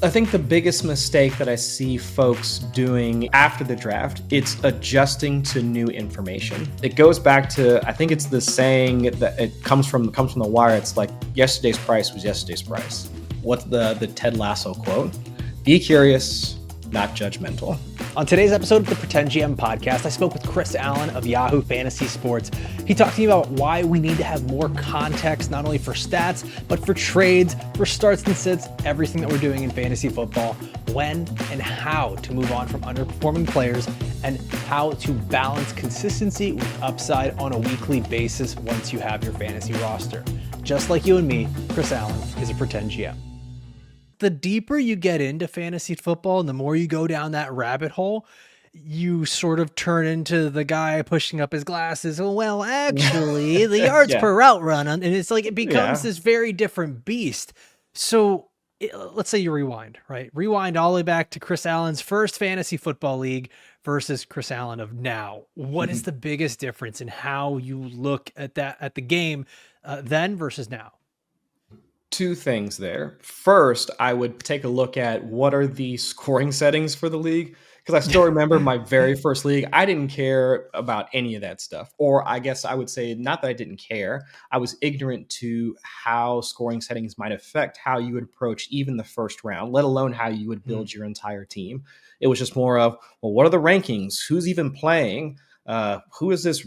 I think the biggest mistake that I see folks doing after the draft, it's adjusting to new information. It goes back to, I think it's the saying that it comes from the wire. It's like yesterday's price was yesterday's price. What's the Ted Lasso quote? Be curious, not judgmental. On today's episode of the Pretend GM podcast, I spoke with Chris Allen of Yahoo Fantasy Sports. He talked to me about why we need to have more context, not only for stats, but for trades, for starts and sits, everything that we're doing in fantasy football, when and how to move on from underperforming players, and how to balance consistency with upside on a weekly basis once you have your fantasy roster. Just like you and me, Chris Allen is a Pretend GM. The deeper you get into fantasy football and the more you go down that rabbit hole, you sort of turn into the guy pushing up his glasses. Oh, well, actually, the yards per route run. And it's like, it becomes this very different beast. So let's say you rewind, right? Rewind all the way back to Chris Allen's first fantasy football league versus Chris Allen of now. What is the biggest difference in how you look at the game then versus now? Two things there. First, I would take a look at what are the scoring settings for the league, because I still remember my very first league. I didn't care about any of that stuff. Or I guess I would say not that I didn't care. I was ignorant to how scoring settings might affect how you would approach even the first round, let alone how you would build your entire team. It was just more of, well, what are the rankings? Who's even playing? Who is this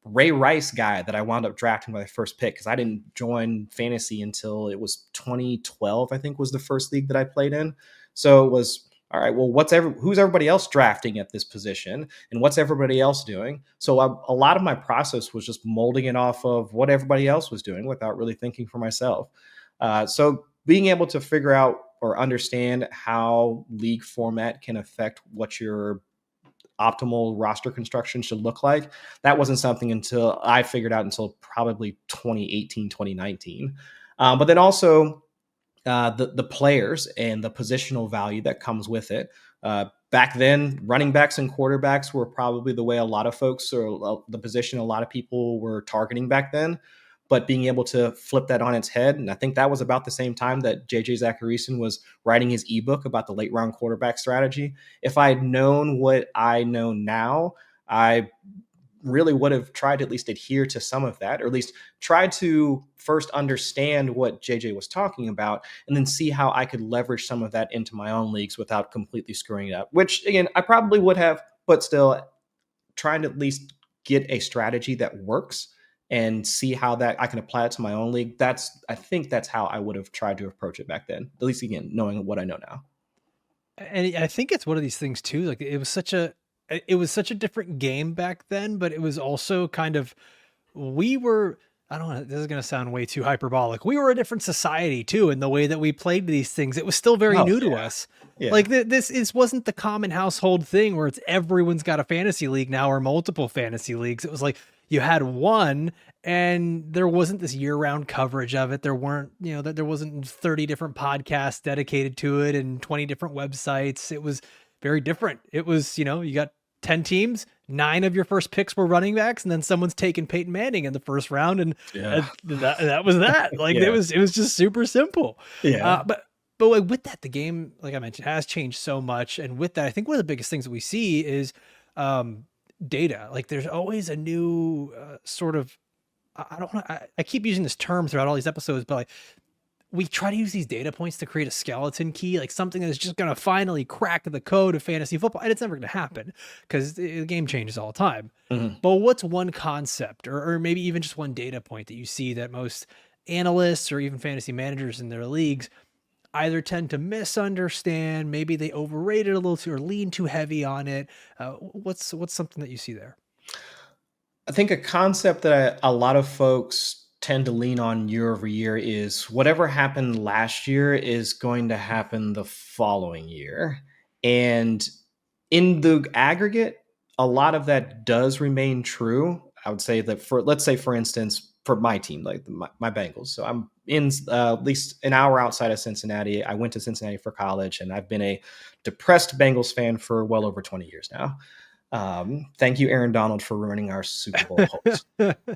Ray Rice guy that I wound up drafting with my first pick? Because I didn't join fantasy until it was 2012, I think was the first league that I played in. So it was, all right, well, who's everybody else drafting at this position and what's everybody else doing? So a lot of my process was just molding it off of what everybody else was doing without really thinking for myself. So being able to figure out or understand how league format can affect what your optimal roster construction should look like, that wasn't something until I figured out until probably 2018, 2019. But then also the players and the positional value that comes with it. Back then, running backs and quarterbacks were probably the way a lot of folks, or the position a lot of people were targeting back then. But being able to flip that on its head, and I think that was about the same time that JJ Zacharyson was writing his ebook about the late round quarterback strategy. If I had known what I know now, I really would have tried to at least adhere to some of that, or at least try to first understand what JJ was talking about, and then see how I could leverage some of that into my own leagues without completely screwing it up, which again, I probably would have, but still trying to at least get a strategy that works and see how that I can apply it to my own league. I think that's how I would have tried to approach it back then, at least again, knowing what I know now. And I think it's one of these things too. Like it was such a different game back then, but it was also kind of, I don't know, this is going to sound way too hyperbolic. We were a different society too, in the way that we played these things. It was still very new to us. Yeah. Like this wasn't the common household thing where it's everyone's got a fantasy league now or multiple fantasy leagues. It was like you had one and there wasn't this year-round coverage of it. There weren't, there wasn't 30 different podcasts dedicated to it and 20 different websites. It was very different. It was, you got 10 teams, 9 of your first picks were running backs, and then someone's taken Peyton Manning in the first round, and that was that. Like it was just super simple. Yeah. But with that, the game, like I mentioned, has changed so much, and with that, I think one of the biggest things that we see is data. Like there's always a new sort of, I keep using this term throughout all these episodes, but like, we try to use these data points to create a skeleton key, like something that's just going to finally crack the code of fantasy football. And it's never going to happen because the game changes all the time. Mm-hmm. But what's one concept or maybe even just one data point that you see that most analysts or even fantasy managers in their leagues either tend to misunderstand, maybe they overrate it a little too or lean too heavy on it? What's something that you see there? I think a concept that a lot of folks tend to lean on year over year is whatever happened last year is going to happen the following year. And in the aggregate, a lot of that does remain true. I would say that let's say, for instance, for my team, like my Bengals. So I'm in at least an hour outside of Cincinnati. I went to Cincinnati for college, and I've been a depressed Bengals fan for well over 20 years now. Thank you, Aaron Donald, for ruining our Super Bowl hopes.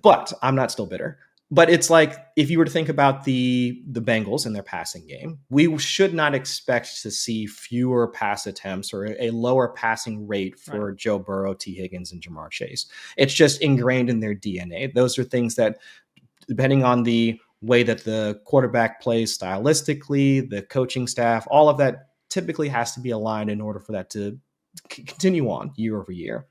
But I'm not still bitter. but it's like if you were to think about the Bengals and their passing game, we should not expect to see fewer pass attempts or a lower passing rate Right. for Joe Burrow, T. Higgins, and Jamar Chase. It's just ingrained in their DNA. Those are things that, depending on the way that the quarterback plays stylistically, the coaching staff, all of that typically has to be aligned in order for that to continue on year over year.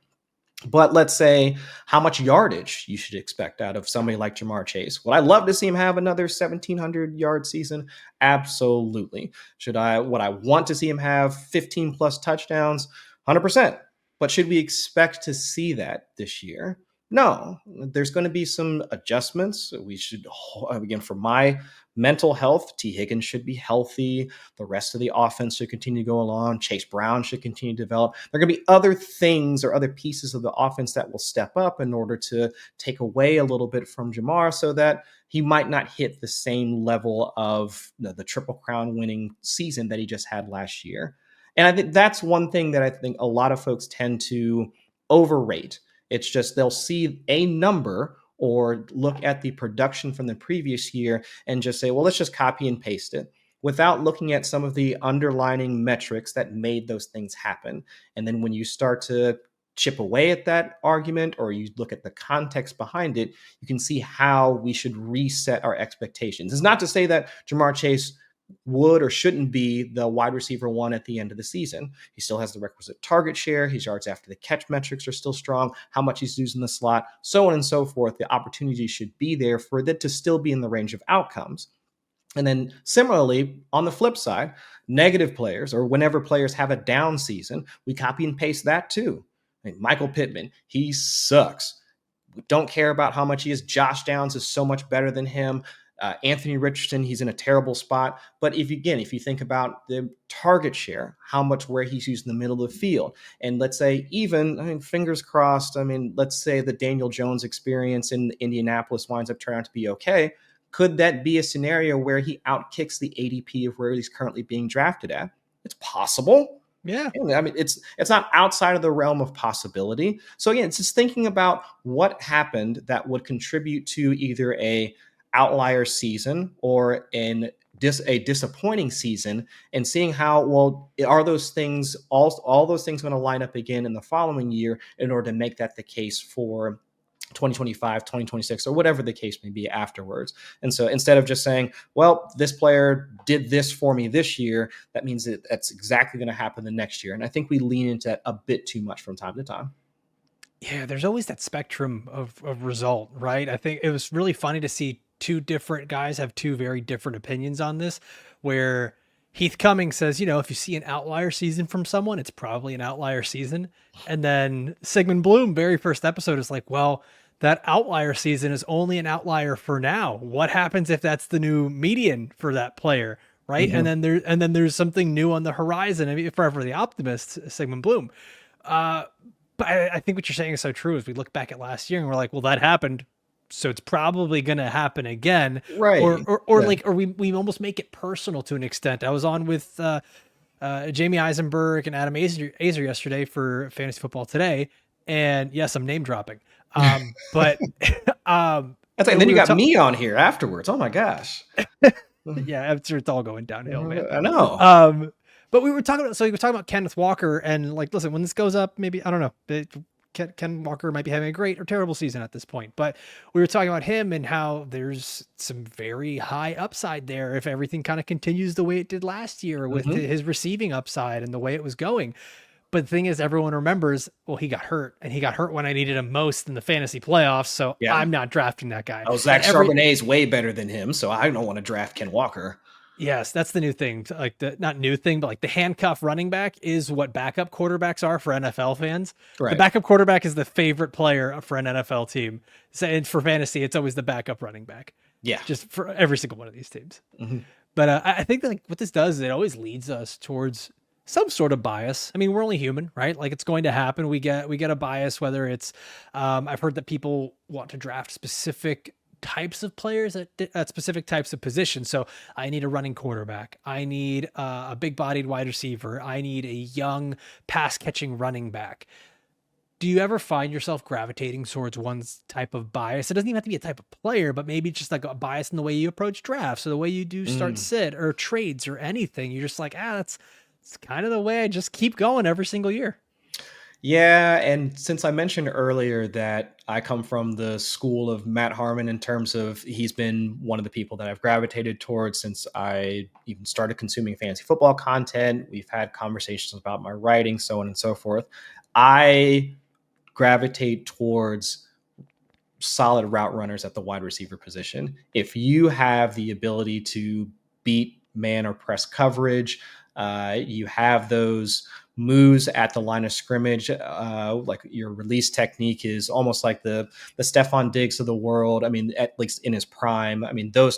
But let's say how much yardage you should expect out of somebody like Jamar Chase. Would I love to see him have another 1,700 yard season? Absolutely. Would I want to see him have 15 plus touchdowns? 100%. But should we expect to see that this year? No, there's going to be some adjustments. We should, again, for my mental health, T. Higgins should be healthy. The rest of the offense should continue to go along. Chase Brown should continue to develop. There are going to be other things or other pieces of the offense that will step up in order to take away a little bit from Jamar so that he might not hit the same level of the Triple Crown winning season that he just had last year. And I think that's one thing that I think a lot of folks tend to overrate. It's just they'll see a number or look at the production from the previous year and just say, well, let's just copy and paste it without looking at some of the underlying metrics that made those things happen. And then when you start to chip away at that argument or you look at the context behind it, you can see how we should reset our expectations. It's not to say that Jamar Chase would or shouldn't be the wide receiver one at the end of the season. He still has the requisite target share. His yards after the catch metrics are still strong. How much he's used in the slot, so on and so forth. The opportunity should be there for it to still be in the range of outcomes. And then similarly, on the flip side, negative players or whenever players have a down season, we copy and paste that too. I mean, Michael Pittman, he sucks. We don't care about how much he is. Josh Downs is so much better than him. Anthony Richardson, he's in a terrible spot. But if you think about the target share, how much where he's used in the middle of the field, and let's say fingers crossed, let's say the Daniel Jones experience in Indianapolis winds up turning out to be okay. Could that be a scenario where he outkicks the ADP of where he's currently being drafted at? It's possible. Yeah. It's not outside of the realm of possibility. So again, it's just thinking about what happened that would contribute to either a outlier season or a disappointing season, and seeing how well are those things all those things going to line up again in the following year in order to make that the case for 2025, 2026, or whatever the case may be afterwards. And so instead of just saying, well, this player did this for me this year, that means that that's exactly going to happen the next year. And I think we lean into that a bit too much from time to time. Yeah, there's always that spectrum of result, right? I think it was really funny to see two different guys have two very different opinions on this, where Heath Cummings says, if you see an outlier season from someone, it's probably an outlier season. And then Sigmund Bloom, very first episode, is like, well, that outlier season is only an outlier for now. What happens if that's the new median for that player? Right. Mm-hmm. And then there's something new on the horizon. I mean, forever the optimist, Sigmund Bloom. But I think what you're saying is so true. As we look back at last year and we're like, well, that happened, so it's probably going to happen again. Right. Or we almost make it personal to an extent. I was on with Jamie Eisenberg and Adam Azer yesterday for Fantasy Football Today. And yes, I'm name dropping. But and then you got me on here afterwards. Oh my gosh. Yeah, I'm sure it's all going downhill, man. I know. But we were talking about Kenneth Walker, and like, listen, when this goes up, maybe, I don't know, Ken Walker might be having a great or terrible season at this point, but we were talking about him and how there's some very high upside there if everything kind of continues the way it did last year with his receiving upside and the way it was going. But the thing is, everyone remembers, well, he got hurt, and he got hurt when I needed him most in the fantasy playoffs, so yeah. I'm not drafting that guy. Oh, Zach Charbonnet is way better than him, so I don't want to draft Ken Walker. Yes, that's the new thing. Like not new thing, but like the handcuff running back is what backup quarterbacks are for NFL fans. Right. The backup quarterback is the favorite player for an NFL team. So, and for fantasy, it's always the backup running back. Yeah. Just for every single one of these teams. Mm-hmm. But I think that, like, what this does is it always leads us towards some sort of bias. I mean, we're only human, right? Like, it's going to happen. We get a bias, whether it's, I've heard that people want to draft specific types of players at specific types of positions. So I need a running quarterback. I need a big bodied wide receiver. I need a young pass catching running back. do you ever find yourself gravitating towards one type of bias? It doesn't even have to be a type of player, but maybe just like a bias in the way you approach drafts or the way you do start Mm. sit or trades or anything. You're just like, it's kind of the way I just keep going every single year. Yeah, and since I mentioned earlier that I come from the school of Matt Harmon in terms of he's been one of the people that I've gravitated towards since I even started consuming fantasy football content. We've had conversations about my writing, so on and so forth. I gravitate towards solid route runners at the wide receiver position. If you have the ability to beat man or press coverage, you have those moves at the line of scrimmage. Like your release technique is almost like the Stephon Diggs of the world. I mean, at least in his prime. I mean, those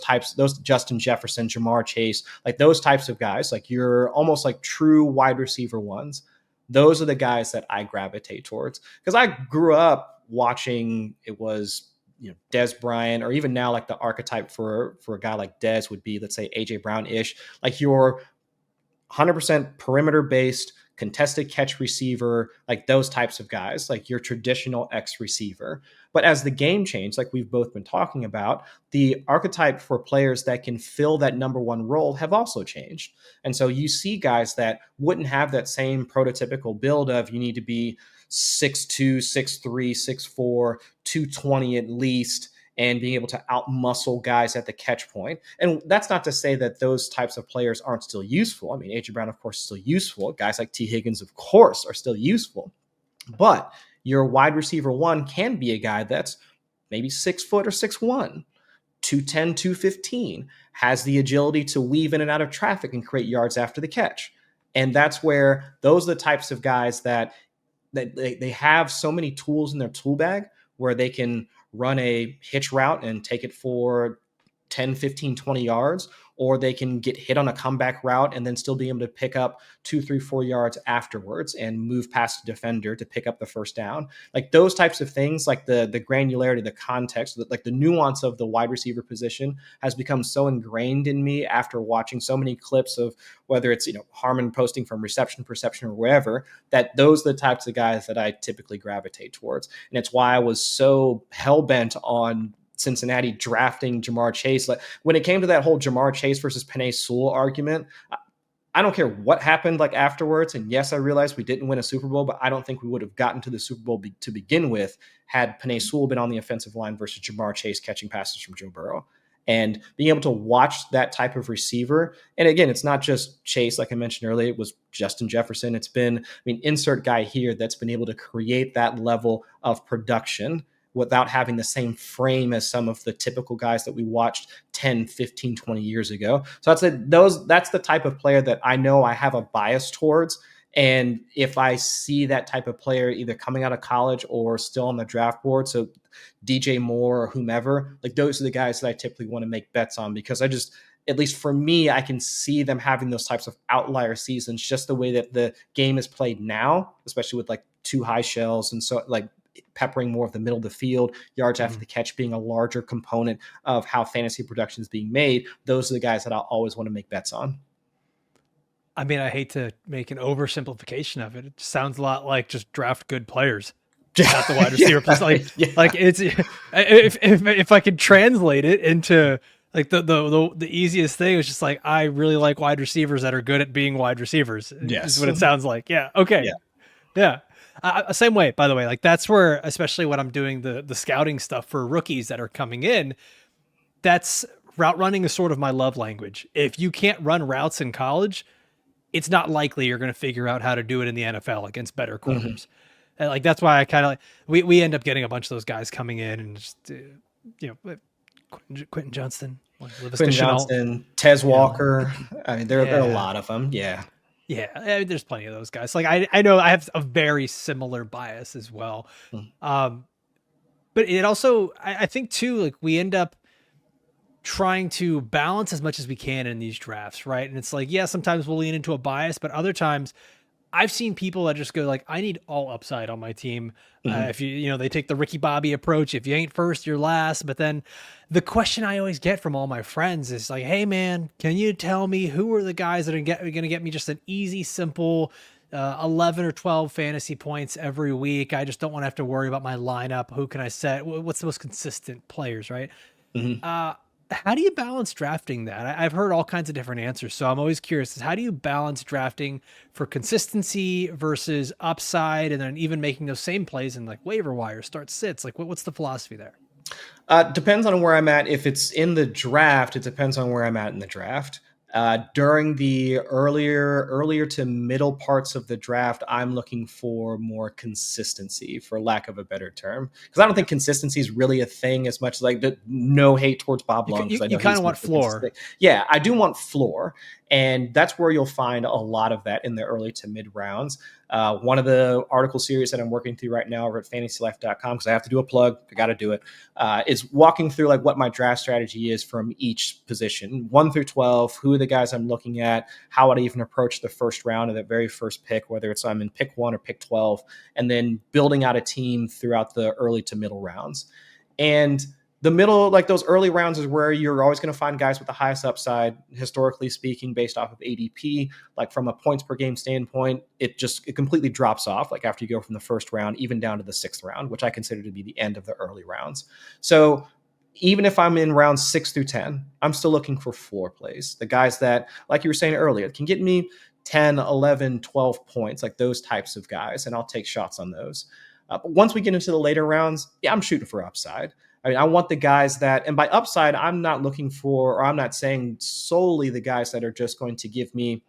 Justin Jefferson, Jamar Chase, like those types of guys. Like you're almost like true wide receiver ones. Those are the guys that I gravitate towards because I grew up watching. It was Dez Bryant, or even now like the archetype for a guy like Dez would be, let's say, AJ Brown ish, like your 100% perimeter based contested catch receiver, like those types of guys, like your traditional X receiver. But as the game changed, like we've both been talking about, the archetype for players that can fill that number one role have also changed. And so you see guys that wouldn't have that same prototypical build of you need to be 6'2, 6'3, 6'4, 220 at least, and being able to outmuscle guys at the catch point. And that's not to say that those types of players aren't still useful. I mean, AJ Brown, of course, is still useful. Guys like T. Higgins, of course, are still useful. But your wide receiver one can be a guy that's maybe 6 foot or 6'1", 210, 215, has the agility to weave in and out of traffic and create yards after the catch. And that's where those are the types of guys that they have so many tools in their tool bag where they can run a hitch route and take it for 10, 15, 20 yards, or they can get hit on a comeback route and then still be able to pick up 2, 3, 4 yards afterwards and move past the defender to pick up the first down. Like those types of things, like the granularity, the context, like the nuance of the wide receiver position has become so ingrained in me after watching so many clips of whether it's, Harmon posting from reception, perception, or wherever, that those are the types of guys that I typically gravitate towards. And it's why I was so hell-bent on Cincinnati drafting Jamar Chase. Like when it came to that whole Jamar Chase versus Penei Sewell argument, I don't care what happened like afterwards. And yes, I realized we didn't win a Super Bowl, but I don't think we would have gotten to the Super Bowl to begin with had Penei Sewell been on the offensive line versus Jamar Chase catching passes from Joe Burrow. And being able to watch that type of receiver, and again, it's not just Chase, like I mentioned earlier, it was Justin Jefferson. It's been, insert guy here that's been able to create that level of production without having the same frame as some of the typical guys that we watched 10, 15, 20 years ago. So that's the type of player that I know I have a bias towards. And if I see that type of player either coming out of college or still on the draft board, so DJ Moore or whomever, like those are the guys that I typically want to make bets on because at least for me, I can see them having those types of outlier seasons, just the way that the game is played now, especially with like two high shells and so like peppering more of the middle of the field, yards after the catch being a larger component of how fantasy production is being made. Those are the guys that I'll always want to make bets on. I mean, I hate to make an oversimplification of it. It sounds a lot like just draft good players at the wide receiver place. Like it's if I could translate it into like the easiest thing is just like I really like wide receivers that are good at being wide receivers. Is what it sounds like. Yeah. Okay. Yeah. Same way, by the way. Like that's where, especially when I'm doing the scouting stuff for rookies that are coming in, that's route running is sort of my love language. If you can't run routes in college, it's not likely you're going to figure out how to do it in the NFL against better corners. And like that's why I kind of we end up getting a bunch of those guys coming in and just Quentin Johnston, Quentin Johnston, Tez Walker. I mean, there are a lot of them. Yeah. Yeah, I mean, there's plenty of those guys. Like I know I have a very similar bias as well. But it also, I think too, like we end up trying to balance as much as we can in these drafts, right? And it's like, yeah, sometimes we'll lean into a bias, but other times I've seen people that just go like, I need all upside on my team. If they take the Ricky Bobby approach. If you ain't first, you're last. But then the question I always get from all my friends is like, hey man, can you tell me who are the guys that are going to get me just an easy, simple 11 or 12 fantasy points every week. I just don't want to have to worry about my lineup. Who can I set? What's the most consistent players, right? Mhm. Uh, how do you balance drafting that? I've heard all kinds of different answers, so I'm always curious: is how do you balance drafting for consistency versus upside, and then even making those same plays in like waiver wire, start sits? Like, what's the philosophy there? Depends on where I'm at. If it's in the draft, it depends on where I'm at in the draft. During the earlier to middle parts of the draft, I'm looking for more consistency, for lack of a better term, because I don't Yeah, think consistency is really a thing as much as like no hate towards Bob you Lung because I you know kind he's of been want so floor, consistent. Yeah, I do want floor, and that's where you'll find a lot of that in the early to mid rounds. One of the article series that I'm working through right now over at fantasylife.com, because I have to do a plug, I got to do it, is walking through like what my draft strategy is from each position, 1 through 12, who are the guys I'm looking at, how would I even approach the first round of that very first pick, whether it's I'm in pick 1 or pick 12, and then building out a team throughout the early to middle rounds. And the middle, like those early rounds, is where you're always going to find guys with the highest upside, historically speaking, based off of ADP. Like from a points per game standpoint, it completely drops off. Like after you go from the first round, even down to the sixth round, which I consider to be the end of the early rounds. So even if I'm in rounds 6 through 10, I'm still looking for floor plays. The guys that, like you were saying earlier, can get me 10, 11, 12 points, like those types of guys, and I'll take shots on those. But once we get into the later rounds, yeah, I'm shooting for upside. I mean, I want the guys that, and by upside, I'm not looking for, or I'm not saying solely the guys that are just going to give me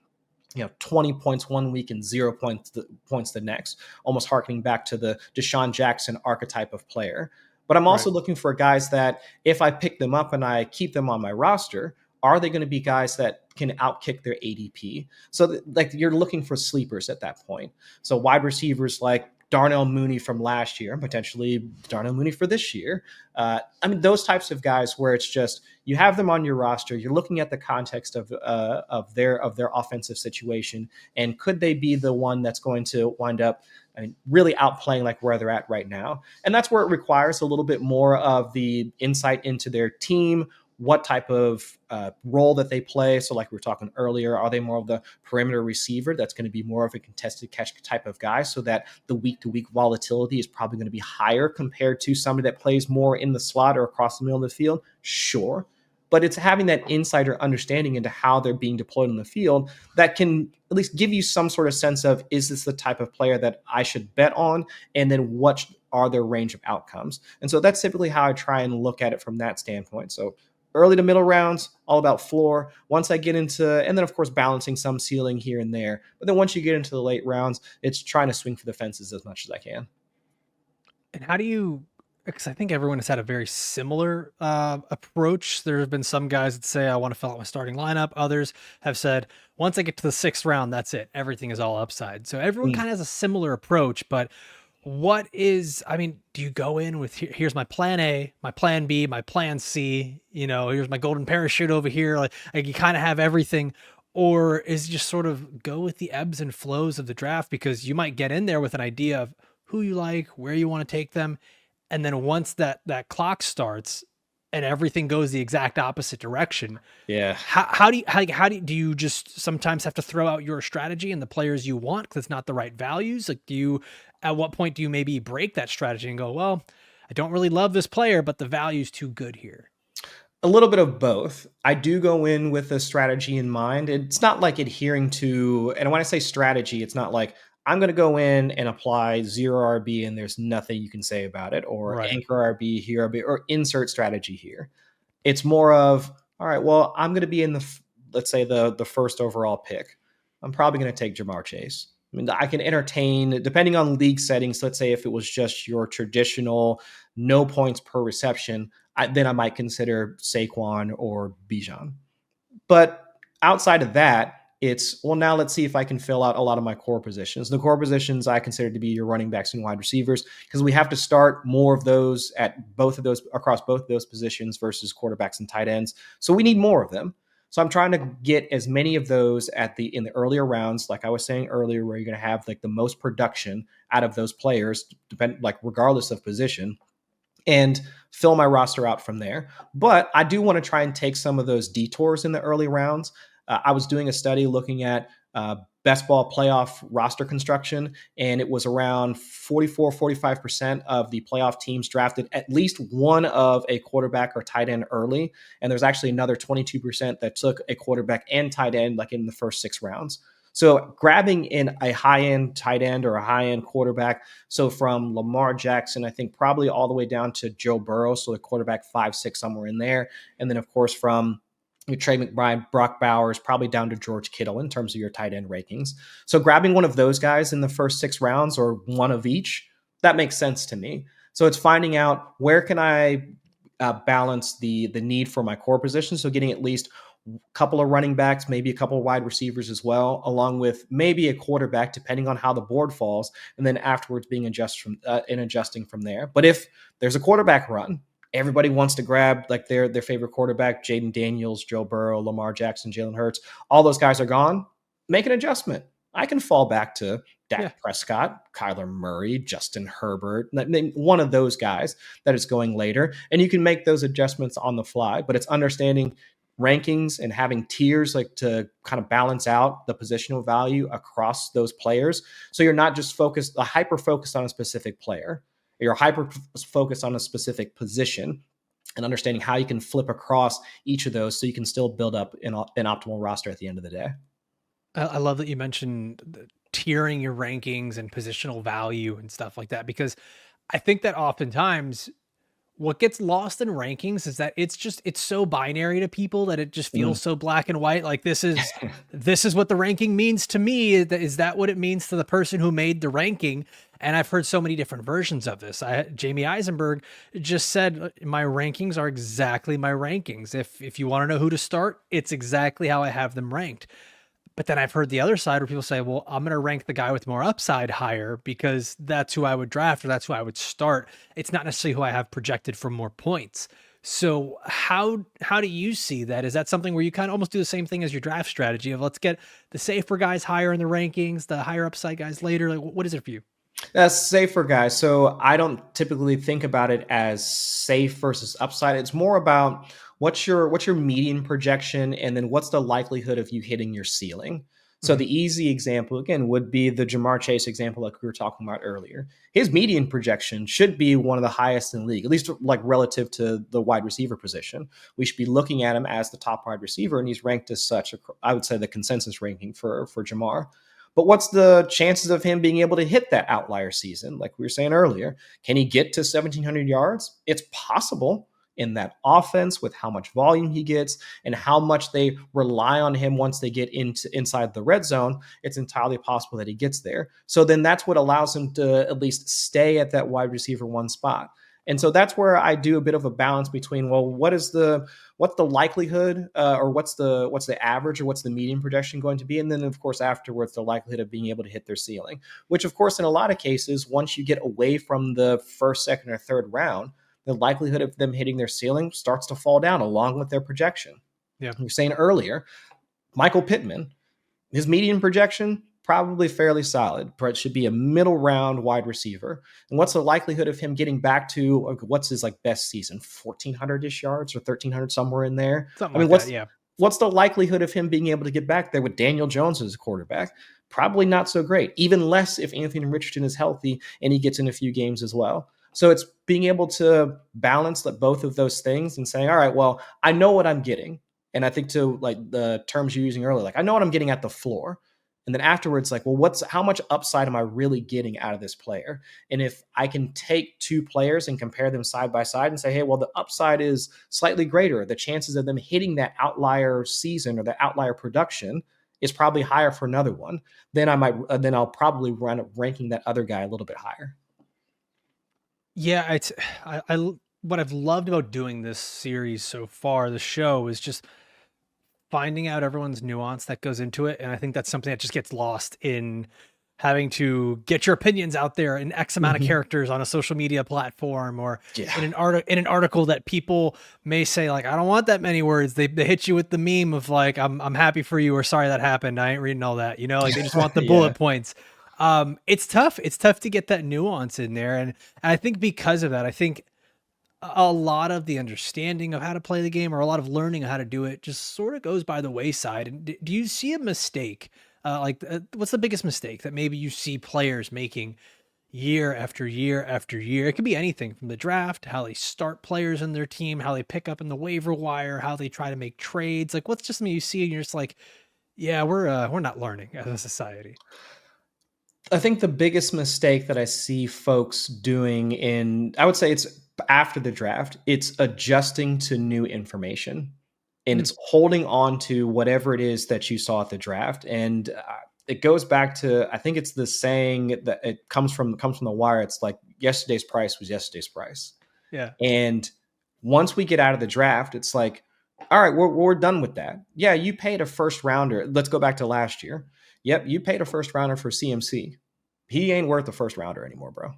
20 points one week and 0 points the next, almost harkening back to the Deshaun Jackson archetype of player. But I'm right? also looking for guys that if I pick them up and I keep them on my roster, are they going to be guys that can outkick their ADP? So like you're looking for sleepers at that point. So wide receivers like Darnell Mooney from last year, potentially Darnell Mooney for this year. I mean, those types of guys where it's just you have them on your roster. You're looking at the context of their offensive situation, and could they be the one that's going to wind up, I mean, really outplaying like where they're at right now? And that's where it requires a little bit more of the insight into their team, what type of role that they play. So, like we were talking earlier, are they more of the perimeter receiver that's going to be more of a contested catch type of guy, so that the week to week volatility is probably going to be higher compared to somebody that plays more in the slot or across the middle of the field? Sure. But it's having that insider understanding into how they're being deployed in the field that can at least give you some sort of sense of, is this the type of player that I should bet on? And then what are their range of outcomes? And so that's typically how I try and look at it from that standpoint. So early to middle rounds, all about floor. Once I get into, and then of course balancing some ceiling here and there. But then once you get into the late rounds, it's trying to swing for the fences as much as I can. And how do you? Because I think everyone has had a very similar approach. There have been some guys that say, I want to fill out my starting lineup. Others have said, once I get to the sixth round, that's it. Everything is all upside. So everyone Mm. kind of has a similar approach. But what is, I mean, do you go in with, here's my plan A, my plan B, my plan C, here's my golden parachute over here. Like you kind of have everything. Or is it just sort of go with the ebbs and flows of the draft? Because you might get in there with an idea of who you like, where you want to take them, and then once that clock starts and everything goes the exact opposite direction, Yeah. do you just sometimes have to throw out your strategy and the players you want because it's not the right values? Like, at what point do you maybe break that strategy and go, well, I don't really love this player, but the value's too good here? A little bit of both. I do go in with a strategy in mind. It's not like adhering to, and when I say strategy, it's not like I'm going to go in and apply zero RB and there's nothing you can say about it, or Right. anchor RB here, RB, or insert strategy here. It's more of, all right, well, I'm going to be in let's say the first overall pick. I'm probably going to take Jamar Chase. I mean, I can entertain, depending on league settings. Let's say if it was just your traditional no points per reception, then I might consider Saquon or Bijan. But outside of that, it's, well, now let's see if I can fill out a lot of my core positions. The core positions I consider to be your running backs and wide receivers, because we have to start more of those at both of those, across both of those positions versus quarterbacks and tight ends. So we need more of them. So I'm trying to get as many of those in the earlier rounds, like I was saying earlier, where you're going to have like the most production out of those players, like regardless of position, and fill my roster out from there. But I do want to try and take some of those detours in the early rounds. I was doing a study looking at best ball playoff roster construction, and it was around 44-45% of the playoff teams drafted at least one of a quarterback or tight end early, and there's actually another 22% that took a quarterback and tight end like in the first 6 rounds. So grabbing in a high-end tight end or a high-end quarterback, so from Lamar Jackson, I think probably all the way down to Joe Burrow, so the quarterback 5, 6, somewhere in there, and then of course from Trey McBride, Brock Bowers, probably down to George Kittle in terms of your tight end rankings. So grabbing one of those guys in the first 6 rounds or one of each, that makes sense to me. So it's finding out where can I balance the need for my core position. So getting at least a couple of running backs, maybe a couple of wide receivers as well, along with maybe a quarterback, depending on how the board falls, and then afterwards being adjusting from there. But if there's a quarterback run, everybody wants to grab like their favorite quarterback, Jaden Daniels, Joe Burrow, Lamar Jackson, Jalen Hurts. All those guys are gone. Make an adjustment. I can fall back to Yeah. Dak Prescott, Kyler Murray, Justin Herbert, one of those guys that is going later. And you can make those adjustments on the fly, but it's understanding rankings and having tiers like to kind of balance out the positional value across those players. So you're not just hyper focused on a specific player. You're hyper focused on a specific position and understanding how you can flip across each of those so you can still build up an optimal roster at the end of the day. I love that you mentioned tiering your rankings and positional value and stuff like that, because I think that oftentimes what gets lost in rankings is that it's so binary to people that it just Mm. feels so black and white. Like this is what the ranking means to me. Is that what it means to the person who made the ranking? And I've heard so many different versions of this. Jamie Eisenberg just said my rankings are exactly my rankings. If you want to know who to start, it's exactly how I have them ranked. But then I've heard the other side where people say, well, I'm going to rank the guy with more upside higher because that's who I would draft or that's who I would start. It's not necessarily who I have projected for more points. So how do you see that? Is that something where you kind of almost do the same thing as your draft strategy of let's get the safer guys higher in the rankings, the higher upside guys later? Like, what is it for you? That's safer, guys. So I don't typically think about it as safe versus upside. It's more about what's your median projection, and then what's the likelihood of you hitting your ceiling. So Mhm. the easy example again would be the Jamar Chase example, like we were talking about earlier. His median projection should be one of the highest in the league, at least like relative to the wide receiver position. We should be looking at him as the top wide receiver, and he's ranked as such. I would say the consensus ranking for Jamar. But what's the chances of him being able to hit that outlier season? Like we were saying earlier, can he get to 1,700 yards? It's possible in that offense with how much volume he gets and how much they rely on him once they get inside the red zone. It's entirely possible that he gets there. So then that's what allows him to at least stay at that wide receiver one spot. And so that's where I do a bit of a balance between, well, what's the likelihood, or what's the average, or what's the median projection going to be, and then of course afterwards the likelihood of being able to hit their ceiling. Which of course in a lot of cases, once you get away from the first, second, or third round, the likelihood of them hitting their ceiling starts to fall down along with their projection. Yeah. You were saying earlier, Michael Pittman, his median projection, probably fairly solid. But it should be a middle round wide receiver. And what's the likelihood of him getting back to what's his like best season, 1,400-ish yards or 1,300, somewhere in there? Something I mean, like that. what's Yeah. what's the likelihood of him being able to get back there with Daniel Jones as a quarterback? Probably not so great. Even less if Anthony Richardson is healthy and he gets in a few games as well. So it's being able to balance both of those things and saying, all right, well, I know what I'm getting. And I think to like the terms you're using earlier, like I know what I'm getting at the floor. And then afterwards, like, well, how much upside am I really getting out of this player? And if I can take two players and compare them side by side and say, hey, well, the upside is slightly greater. The chances of them hitting that outlier season or the outlier production is probably higher for another one. Then I'll probably run up ranking that other guy a little bit higher. Yeah. What I've loved about doing this series so far, the show, is just finding out everyone's nuance that goes into it. And I think that's something that just gets lost in having to get your opinions out there in X amount of Mhm. characters on a social media platform or Yeah. in an article that people may say, like, I don't want that many words. They hit you with the meme of like, I'm happy for you or sorry that happened. I ain't reading all that, like they just want the Yeah. bullet points. It's tough. It's tough to get that nuance in there. And I think because of that, I think a lot of the understanding of how to play the game or a lot of learning how to do it just sort of goes by the wayside. And do you see a mistake What's the biggest mistake that maybe you see players making year after year after year? It could be anything from the draft, how they start players in their team, how they pick up in the waiver wire, how they try to make trades. Like, what's just something you see and you're just like, yeah, we're not learning as a society. I think the biggest mistake that I see folks doing I would say it's after the draft, it's adjusting to new information and Mm, it's holding on to whatever it is that you saw at the draft. And it goes back to, I think it's the saying that it comes from the wire. It's like yesterday's price was yesterday's price. yeah, And once we get out of the draft, it's like, all right, we're done with that. Yeah, you paid a first rounder. Let's go back to last year. Yep, you paid a first rounder for CMC. He ain't worth the first rounder anymore, bro.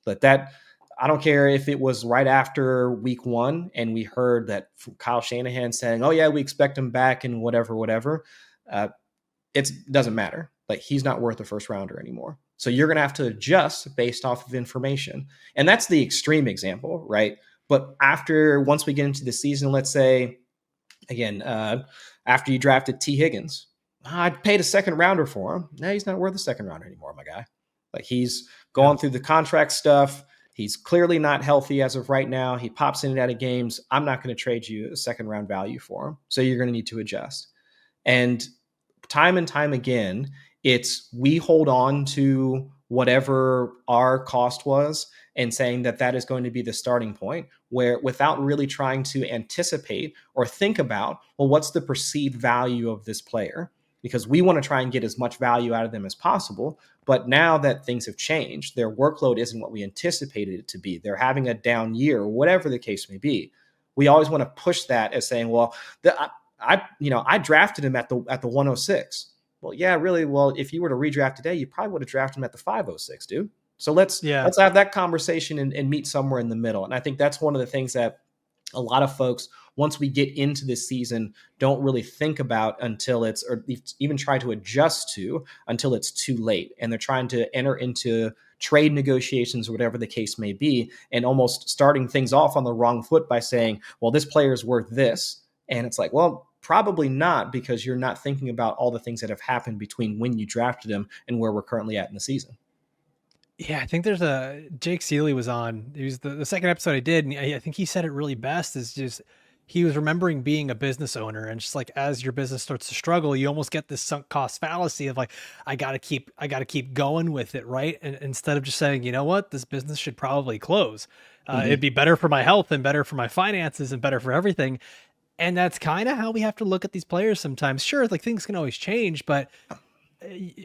But that, I don't care if it was right after week one and we heard that from Kyle Shanahan saying, oh, yeah, we expect him back and whatever, whatever. Uh, it doesn't matter. Like, he's not worth a first rounder anymore. So you're going to have to adjust based off of information. And that's the extreme example, right? But once we get into the season, let's say, again, after you drafted T. Higgins, I paid a second rounder for him. Now he's not worth a second rounder anymore, my guy. Like, he's yeah. going through the contract stuff. He's clearly not healthy as of right now. He pops in and out of games. I'm not going to trade you a second round value for him. So you're going to need to adjust. And time again, it's we hold on to whatever our cost was and saying that that is going to be the starting point, where without really trying to anticipate or think about, well, what's the perceived value of this player? Because we want to try and get as much value out of them as possible. But now that things have changed, their workload isn't what we anticipated it to be. They're having a down year, whatever the case may be. We always want to push that as saying, well, I drafted him at the 106. Well, yeah, really. Well, if you were to redraft today, you probably would have drafted him at the 506, dude. So let's Yeah. let's have that conversation and meet somewhere in the middle. And I think that's one of the things that a lot of folks, once we get into this season, don't really think about until or even try to adjust to until it's too late. And they're trying to enter into trade negotiations or whatever the case may be, and almost starting things off on the wrong foot by saying, well, this player is worth this. And it's like, well, probably not, because you're not thinking about all the things that have happened between when you drafted him and where we're currently at in the season. Yeah, I think there's a Jake Seeley was on. It was the second episode I did, and I think he said it really best. Is just he was remembering being a business owner, and just like as your business starts to struggle, you almost get this sunk cost fallacy of like, I gotta keep going with it, right? And instead of just saying, you know what, this business should probably close. It'd Mm-hmm. be better for my health and better for my finances and better for everything. And that's kind of how we have to look at these players sometimes. Sure, like things can always change, but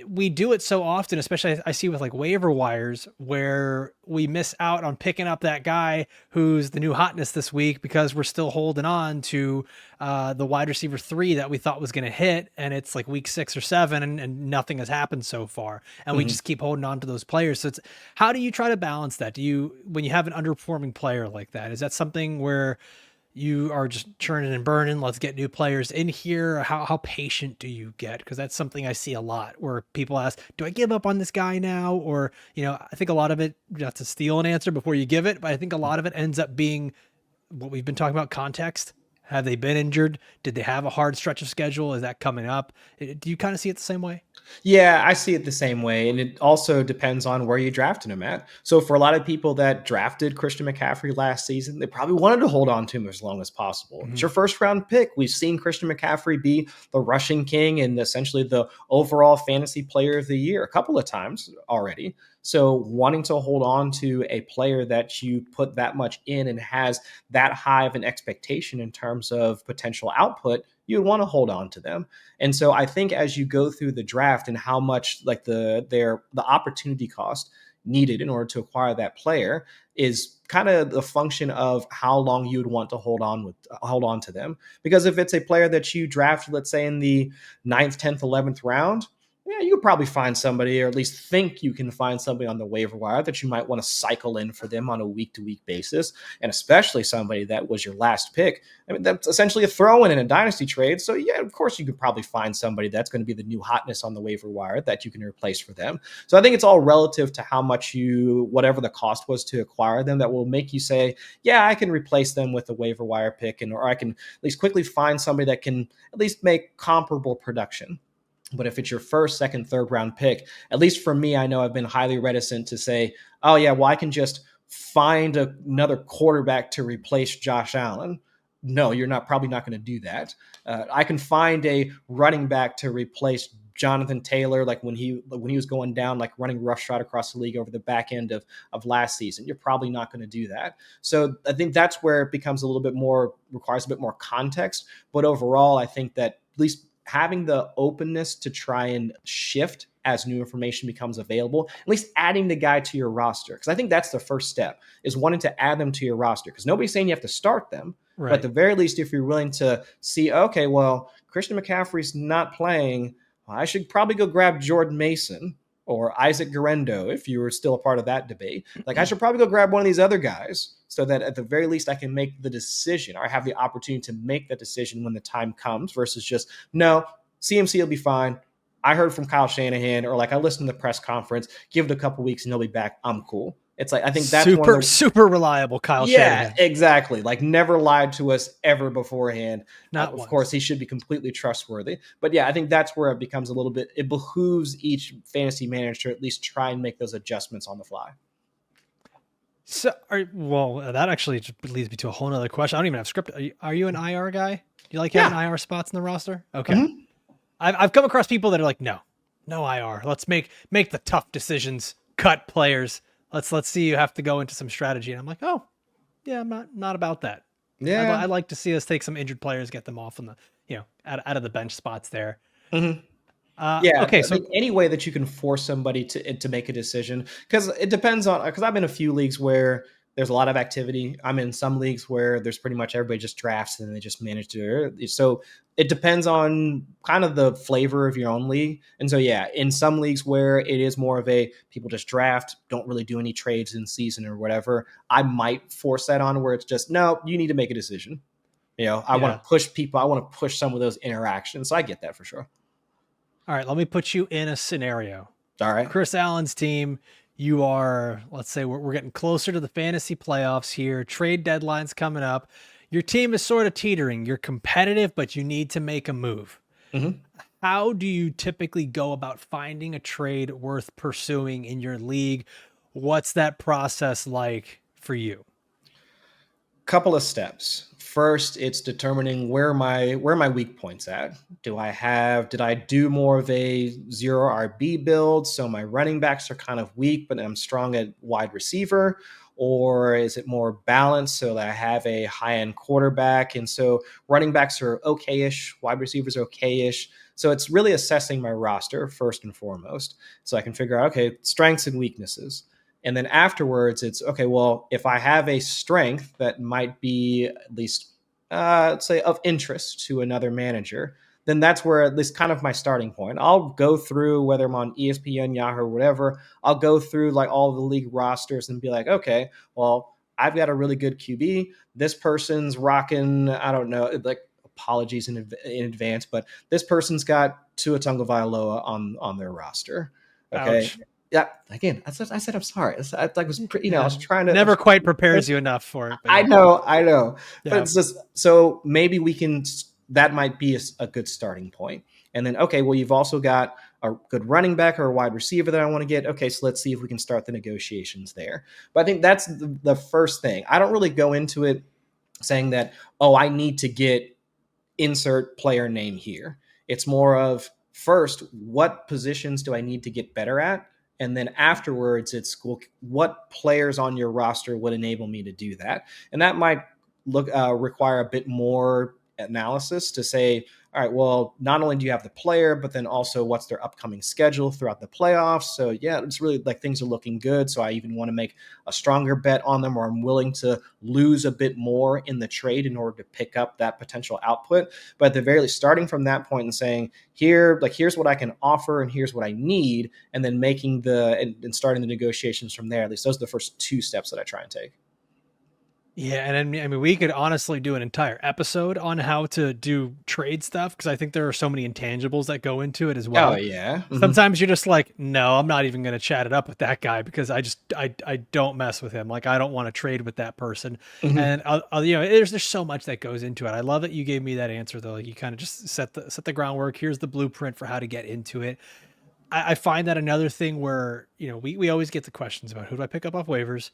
we do it so often, especially I see with like waiver wires, where we miss out on picking up that guy who's the new hotness this week because we're still holding on to the wide receiver 3 that we thought was going to hit, and it's like week 6 or 7, and nothing has happened so far, and we Mm-hmm. just keep holding on to those players. So it's, how do you try to balance that? Do you, when you have an underperforming player like that, is that something where you are just churning and burning, let's get new players in here? How patient do you get? Because that's something I see a lot where people ask, do I give up on this guy now? Or, I think a lot of it, you have to steal an answer before you give it, but I think a lot of it ends up being what we've been talking about: context. Have they been injured? Did they have a hard stretch of schedule? Is that coming up? Do you kind of see it the same way? Yeah, I see it the same way. And it also depends on where you drafted him at. So for a lot of people that drafted Christian McCaffrey last season, they probably wanted to hold on to him as long as possible. It's Mhm. your first round pick. We've seen Christian McCaffrey be the rushing king and essentially the overall fantasy player of the year a couple of times already. So wanting to hold on to a player that you put that much in and has that high of an expectation in terms of potential output, you would want to hold on to them. And so I think as you go through the draft and how much like the opportunity cost needed in order to acquire that player is kind of the function of how long you would want to hold on to them. Because if it's a player that you draft, let's say in the ninth, 10th, 11th round, yeah, you could probably find somebody, or at least think you can find somebody on the waiver wire that you might want to cycle in for them on a week to week basis. And especially somebody that was your last pick. I mean, that's essentially a throw in a dynasty trade. So, yeah, of course, you could probably find somebody that's going to be the new hotness on the waiver wire that you can replace for them. So, I think it's all relative to how much whatever the cost was to acquire them, that will make you say, yeah, I can replace them with a waiver wire pick, or I can at least quickly find somebody that can at least make comparable production. But if it's your first, second, third round pick, at least for me, I know I've been highly reticent to say, oh, yeah, well, I can just find another quarterback to replace Josh Allen. No, you're not probably not going to do that. I can find a running back to replace Jonathan Taylor, like when he was going down, like running roughshod across the league over the back end of last season. You're probably not going to do that. So I think that's where it becomes a little bit more, requires a bit more context. But overall, I think that at least having the openness to try and shift as new information becomes available, at least adding the guy to your roster. Because I think that's the first step, is wanting to add them to your roster. Because nobody's saying you have to start them. But at Right. the very least, if you're willing to see, okay, well, Christian McCaffrey's not playing, I should probably go grab Jordan Mason or Isaac Guerrero if you were still a part of that debate. Like, I should probably go grab one of these other guys so that at the very least I can make the decision, or I have the opportunity to make the decision when the time comes, versus just, no, CMC will be fine. I heard from Kyle Shanahan, or like I listened to the press conference, give it a couple weeks and he'll be back. I'm cool. It's like, I think that's one of Super, the, super reliable Kyle yeah, Shanahan. exactly. Like, never lied to us ever beforehand. Not Of course, once. he should be completely trustworthy. But yeah, I think that's where it becomes a little bit, it behooves each fantasy manager to at least try and make those adjustments on the fly. So, that actually just leads me to a whole nother question. I don't even have script. Are you an IR guy? Do you like having Yeah. IR spots in the roster? Okay. Mhm. I've come across people that are like, no IR. Let's make the tough decisions, cut players. Let's see you have to go into some strategy. And I'm like, oh, yeah, I'm not about that. Yeah. I'd like to see us take some injured players, get them off on the, out of the bench spots there. Mhm. Yeah, Okay, I so think any way that you can force somebody to make a decision, because it depends on, because I'm in a few leagues where there's a lot of activity. I'm in some leagues where there's pretty much everybody just drafts and they just manage to. So it depends on kind of the flavor of your own league. And so yeah, in some leagues where it is more of a people just draft, don't really do any trades in season or whatever, I might force that on where it's just, no, you need to make a decision. I want yeah. to push people. I want to push some of those interactions. So I get that for sure. All right, let me put you in a scenario. All right. Chris Allen's team, you are, let's say we're getting closer to the fantasy playoffs here. Trade deadline's coming up. Your team is sort of teetering. You're competitive, but you need to make a move. Mhm. How do you typically go about finding a trade worth pursuing in your league? What's that process like for you? Couple of steps. First, it's determining where my weak points at. Did I do more of a zero RB build, so my running backs are kind of weak, but I'm strong at wide receiver? Or is it more balanced so that I have a high end quarterback? And so running backs are okay-ish, wide receivers are okay-ish. So it's really assessing my roster first and foremost. So I can figure out, okay, strengths and weaknesses. And then afterwards, it's okay, well, if I have a strength that might be at least, let's say, of interest to another manager, then that's where at least kind of my starting point. I'll go through, whether I'm on ESPN, Yahoo, or whatever, I'll go through like all the league rosters and be like, okay, well, I've got a really good QB. This person's rocking, I don't know, like, apologies in advance, but this person's got Tua Tagovailoa on their roster. Okay, Ouch. yeah, again, I said I'm sorry. I was I Yeah. was trying to. Never quite prepares you enough for it, but I yeah. know, I know, but Yeah. it's just, so maybe we can. That might be a good starting point. And then, okay, well, you've also got a good running back or a wide receiver that I want to get. Okay, so let's see if we can start the negotiations there. But I think that's the first thing. I don't really go into it saying that, oh, I need to get insert player name here. It's more of, first, what positions do I need to get better at? And then afterwards, it's, well, what players on your roster would enable me to do that? And that might require a bit more analysis to say, all right, well, not only do you have the player, but then also what's their upcoming schedule throughout the playoffs. So yeah, it's really like things are looking good. So I even want to make a stronger bet on them, or I'm willing to lose a bit more in the trade in order to pick up that potential output. But at the very least, starting from that point and saying, here's what I can offer and here's what I need, and then making and starting the negotiations from there. At least those are the first two steps that I try and take. Yeah, and I mean, we could honestly do an entire episode on how to do trade stuff because I think there are so many intangibles that go into it as Oh well. yeah. Sometimes you're just like, no, I'm not even going to chat it up with that guy because I don't mess with him. Like I don't want to trade with that person. Hmm. And you know, there's so much that goes into it. I love that you gave me that answer though. Like you kind of just set the groundwork. Here's the blueprint for how to get into it. I find that another thing where you know we always get the questions about who do I pick up off waivers,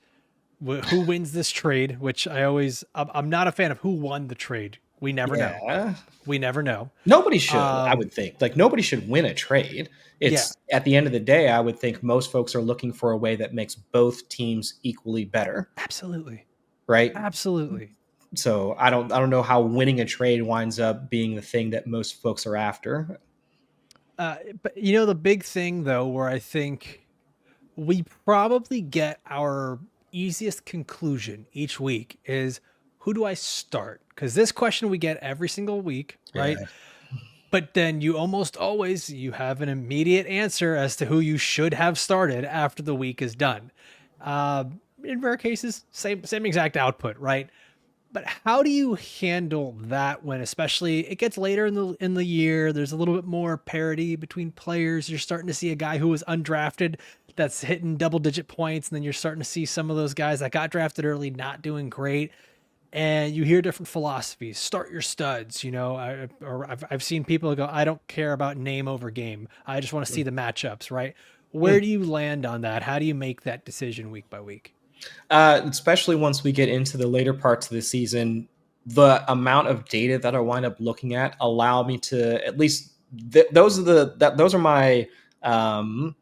who wins this trade, which I'm not a fan of who won the trade. We never know. Yeah. We never know. Nobody should, I Um, would think. Like nobody should win a trade. yeah, It's at the end of the day, I would think most folks are looking for a way that makes both teams equally better, absolutely. right? Absolutely. So I don't know how winning a trade winds up being the thing that most folks are after. But you know, the big thing though, where I think we probably get our easiest conclusion each week is who do I start? Because this question we get every single week, right? Yeah. But then you almost always you have an immediate answer as to who you should have started after the week is done. In rare cases, same exact output, right? But how do you handle that when especially it gets later in the year, there's a little bit more parity between players. You're starting to see a guy who was undrafted that's hitting double digit points, and then you're starting to see some of those guys that got drafted early not doing great. And you hear different philosophies. Start your studs, you know. I've seen people go, I don't care about name over game. I just want to see the matchups, right? Where Mm. do you land on that? How do you make that decision week by week? Especially once we get into the later parts of the season, the amount of data that I wind up looking at allow me to at least those are my um,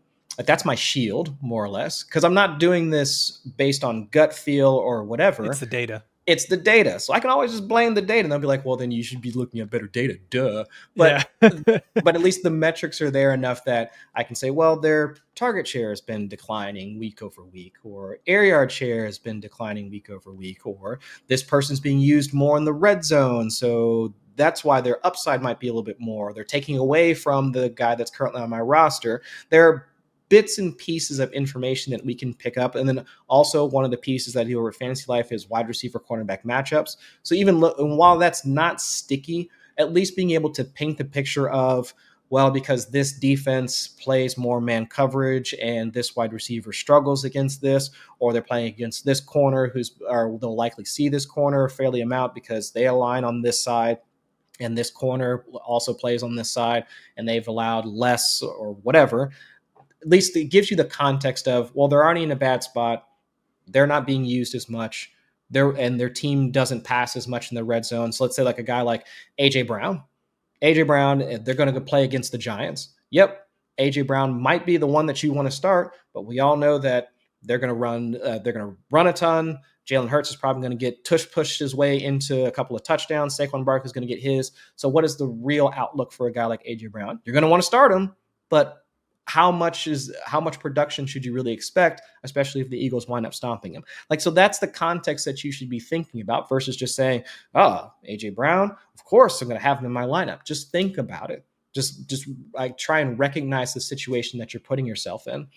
that's my shield more or less because I'm not doing this based on gut feel or It's whatever. the data. It's the data. So I can always just blame the data and they'll be like, well, then you should be looking at better data. Duh. But Yeah. but at least the metrics are there enough that I can say, well, their target share has been declining week over week, or air yard share has been declining week over week, or this person's being used more in the red zone. So that's why their upside might be a little bit more. They're taking away from the guy that's currently on my roster. There are bits and pieces of information that we can pick up. And then also one of the pieces that I do over Fantasy Life is wide receiver cornerback matchups. So even while that's not sticky, at least being able to paint the picture of, well, because this defense plays more man coverage and this wide receiver struggles against this, or they're playing against this corner or they'll likely see this corner a fairly amount because they align on this side and this corner also plays on this side and they've allowed less or whatever. At least it gives you the context of, well, they're already in a bad spot. They're not being used as much. Their team doesn't pass as much in the red zone. So let's say like a guy like AJ Brown. AJ Brown, they're going to play against the Giants. Yep, AJ Brown might be the one that you want to start, but we all know that they're going to run. They're going to run a ton. Jalen Hurts is probably going to get pushed his way into a couple of touchdowns. Saquon Barkley is going to get his. So, what is the real outlook for a guy like AJ Brown? You're going to want to start him, but how much production should you really expect, especially if the Eagles wind up stomping him? Like, so that's the context that you should be thinking about versus just saying, oh, AJ Brown, of course I'm going to have him in my lineup. Just think about it. Just like try and recognize the situation that you're putting yourself in.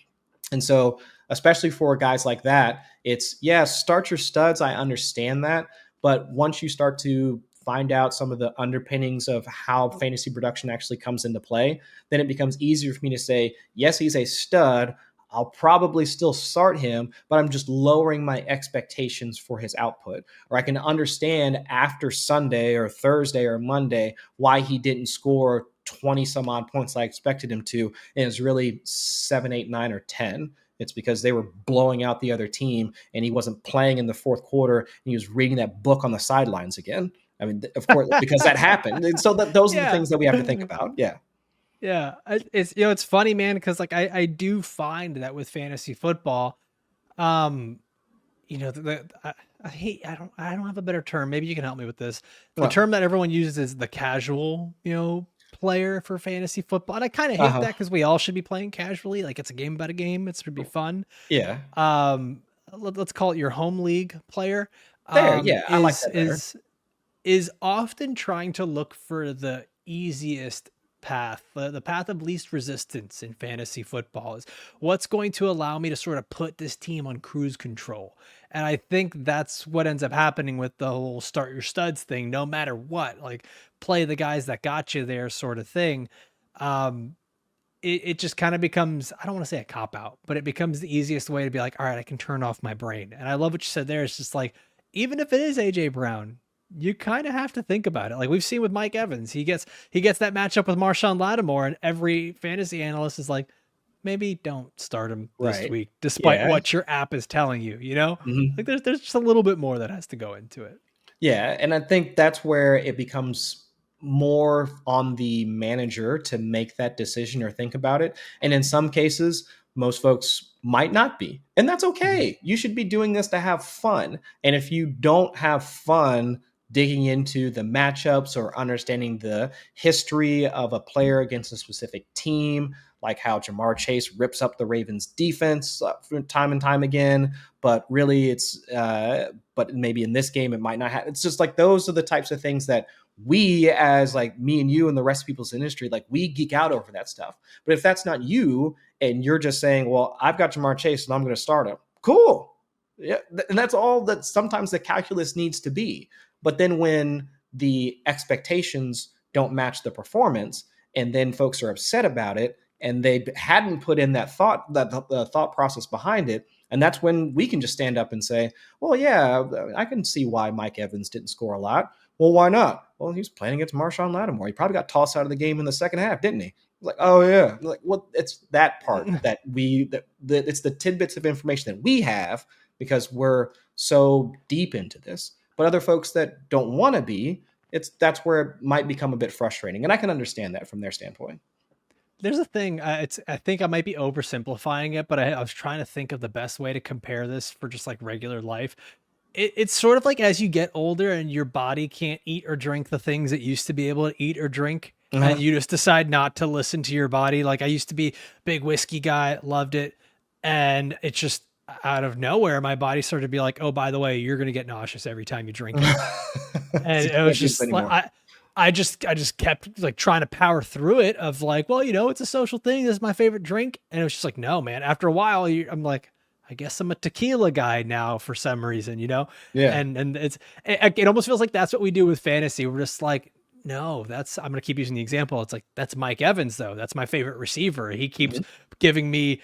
And so, especially for guys like that, it's, yeah, start your studs. I understand that. But once you start to find out some of the underpinnings of how fantasy production actually comes into play, then it becomes easier for me to say, yes, he's a stud. I'll probably still start him, but I'm just lowering my expectations for his output. Or I can understand after Sunday or Thursday or Monday why he didn't score 20 some odd points I expected him to. And it's really 7, 8, 9, or 10. It's because they were blowing out the other team and he wasn't playing in the fourth quarter and he was reading that book on the sidelines again. I mean, of course, because that happened. And so those are the Yeah. things that we have to think about. Yeah. Yeah, it's you know it's funny, man, because like I do find that with fantasy football, um, you know I hate I don't have a better term. Maybe you can help me with this. The Well, term that everyone uses is the casual, you know, player for fantasy football, and I kind of hate uh-huh. that because we all should be playing casually. Like it's a game about a game. It should be fun. Yeah. Um, let's call it your home league player. There. Yeah. I like Is that better. is often trying to look for the easiest path, the path of least resistance in fantasy football is what's going to allow me to sort of put this team on cruise control. And I think that's what ends up happening with the whole start your studs thing, no matter what, like play the guys that got you there sort of thing. Um, it just kind of becomes, I don't want to say a cop out, but it becomes the easiest way to be like, all right, I can turn off my brain. And I love what you said there. It's just like, even if it is AJ Brown, you kind of have to think about it. Like we've seen with Mike Evans, he gets that matchup with Marshawn Lattimore, and every fantasy analyst is like, maybe don't start him this Right. week, despite Yeah. what your app is telling you. You know, like Mhm. there's just a little bit more that has to go into it. Yeah, and I think that's where it becomes more on the manager to make that decision or think about it. And in some cases, most folks might not be. And that's Mhm. okay. You should be doing this to have fun. And if you don't have fun digging into the matchups or understanding the history of a player against a specific team, like how Jamar Chase rips up the Ravens defense time and time again, but really but maybe in this game it might not have. It's just like those are the types of things that we, as like me and you and the rest of people's industry, like we geek out over that stuff. But if that's not you and you're just saying, well, I've got Jamar Chase and I'm going to start him, cool. Yeah, and that's all that sometimes the calculus needs to be. But then when the expectations don't match the performance, and then folks are upset about it, and they hadn't put in that thought, that the thought process behind it, and that's when we can just stand up and say, well, yeah, I can see why Mike Evans didn't score a lot. Well, why not? Well, he was playing against Marshawn Lattimore. He probably got tossed out of the game in the second half, didn't he? Like, oh yeah, like, well, it's that part that it's the tidbits of information that we have because we're so deep into this. But other folks that don't want to be, that's where it might become a bit frustrating, and I can understand that from their standpoint. There's a thing. I think I might be oversimplifying it, but I was trying to think of the best way to compare this for just like regular life. It's sort of like as you get older and your body can't eat or drink the things it used to be able to eat or drink, and Uh-huh. you just decide not to listen to your body. Like I used to be big whiskey guy, loved it, and it's just out of nowhere my body started to be like, oh, by the way, you're gonna get nauseous every time you drink it. So And you it was can't do this just like anymore. I just kept like trying to power through it of like, well, it's a social thing. This is my favorite drink. And it was just like, no, man. After a while, I'm like, I guess I'm a tequila guy now for some reason. Yeah. And it almost feels like that's what we do with fantasy. We're just like, no, I'm gonna keep using the example. It's like that's Mike Evans though. That's my favorite receiver. He keeps Mhm. giving me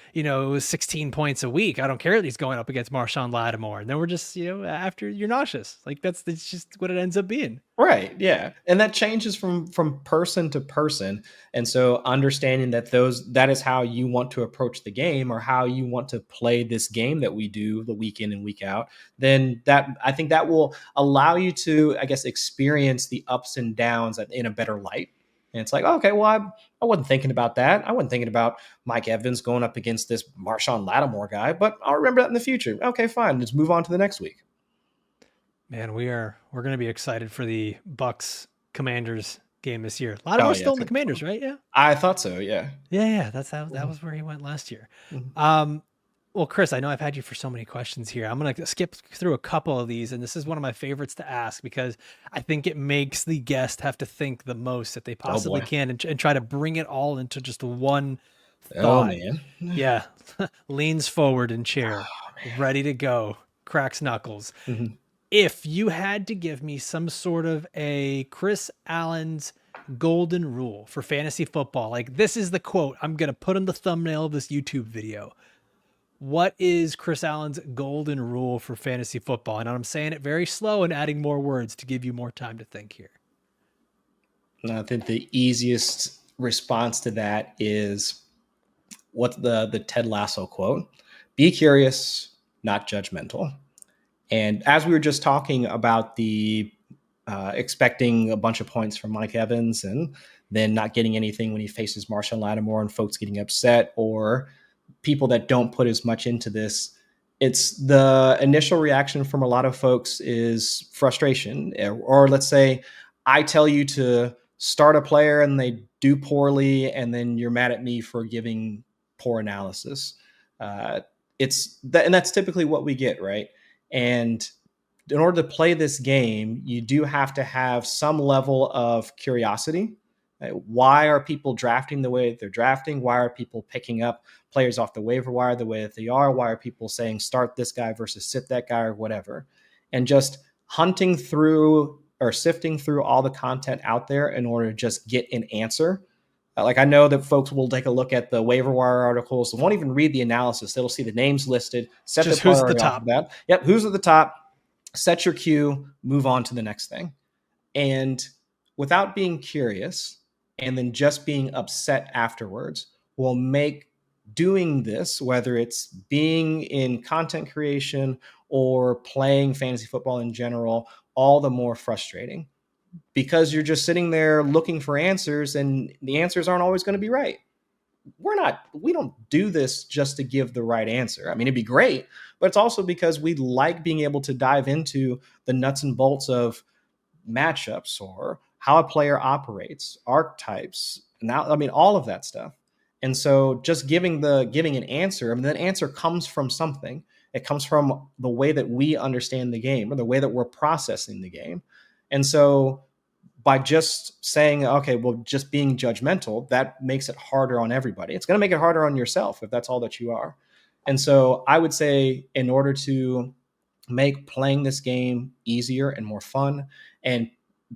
16 points a week. I don't care that he's going up against Marshawn Lattimore. And then we're just after you're nauseous. Like that's just what it ends up being. Right, yeah, and that changes from person to person, and so understanding that is how you want to approach the game or how you want to play this game that we do the week in and week out, then that I think that will allow you to, I guess, experience the ups and downs in a better light. And it's like, okay, well, I wasn't thinking about that. I wasn't thinking about Mike Evans going up against this Marshawn Lattimore guy, but I'll remember that in the future. Okay, fine. Let's move on to the next week. Man, we're gonna be excited for the Bucks Commanders game this year. Oh Lattimore's yeah, still it's in the gonna be fun. Commanders, right? Yeah. I thought so. Yeah. Yeah. That's how that Mhm, was where he went last year. mhm. Um, well, Chris, I know I've had you for so many questions here. I'm gonna skip through a couple of these, and this is one of my favorites to ask because I think it makes the guest have to think the most that they Oh possibly boy. can and try to bring it all into just one Oh thought. man. Yeah. Leans forward in chair, Oh man. ready to go, cracks knuckles. Mhm. If you had to give me some sort of a Chris Allen's golden rule for fantasy football, like this is the quote I'm going to put on the thumbnail of this YouTube video. What is Chris Allen's golden rule for fantasy football? And I'm saying it very slow and adding more words to give you more time to think here. I think the easiest response to that is what the Ted Lasso quote: "Be curious, not judgmental." And as we were just talking about the expecting a bunch of points from Mike Evans and then not getting anything when he faces Marshawn Lattimore and folks getting upset, or people that don't put as much into this, it's the initial reaction from a lot of folks is frustration. Or let's say I tell you to start a player and they do poorly, and then you're mad at me for giving poor analysis. Uh, it's that, and that's typically what we get, right? And in order to play this game, you do have to have some level of curiosity Why are people drafting the way they're drafting? Why are people picking up players off the waiver wire the way that they are? Why are people saying start this guy versus sit that guy or whatever? And just hunting through or sifting through all the content out there in order to just get an answer. Like I know that folks will take a look at the waiver wire articles, won't even read the analysis. They'll see the names listed, set their Just who's at the priority off of top. that. Yep, who's at the top? Set your queue, move on to the next thing. And without being curious and then just being upset afterwards will make doing this, whether it's being in content creation or playing fantasy football in general, all the more frustrating because you're just sitting there looking for answers and the answers aren't always going to be right. We don't do this just to give the right answer. I mean, it'd be great, but it's also because we like being able to dive into the nuts and bolts of matchups or how a player operates, archetypes, now I mean all of that stuff. And so just giving an answer, I mean that answer comes from something. It comes from the way that we understand the game or the way that we're processing the game. And so by just saying, okay, well, just being judgmental, that makes it harder on everybody. It's going to make it harder on yourself if that's all that you are. And so I would say, in order to make playing this game easier and more fun, and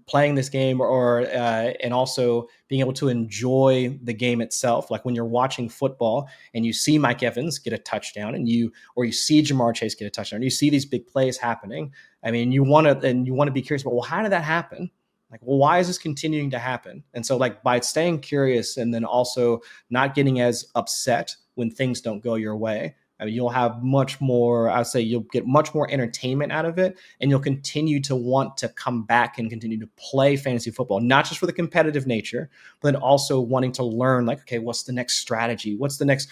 playing this game and also being able to enjoy the game itself, like when you're watching football and you see Mike Evans get a touchdown and you see Jamar Chase get a touchdown and you see these big plays happening. I mean, you want to be curious about, well, how did that happen? Like, well, why is this continuing to happen? And so like by staying curious and then also not getting as upset when things don't go your way, I mean, you'll have much more, I'd say you'll get much more entertainment out of it, and you'll continue to want to come back and continue to play fantasy football, not just for the competitive nature, but then also wanting to learn, like, okay, what's the next strategy? What's the next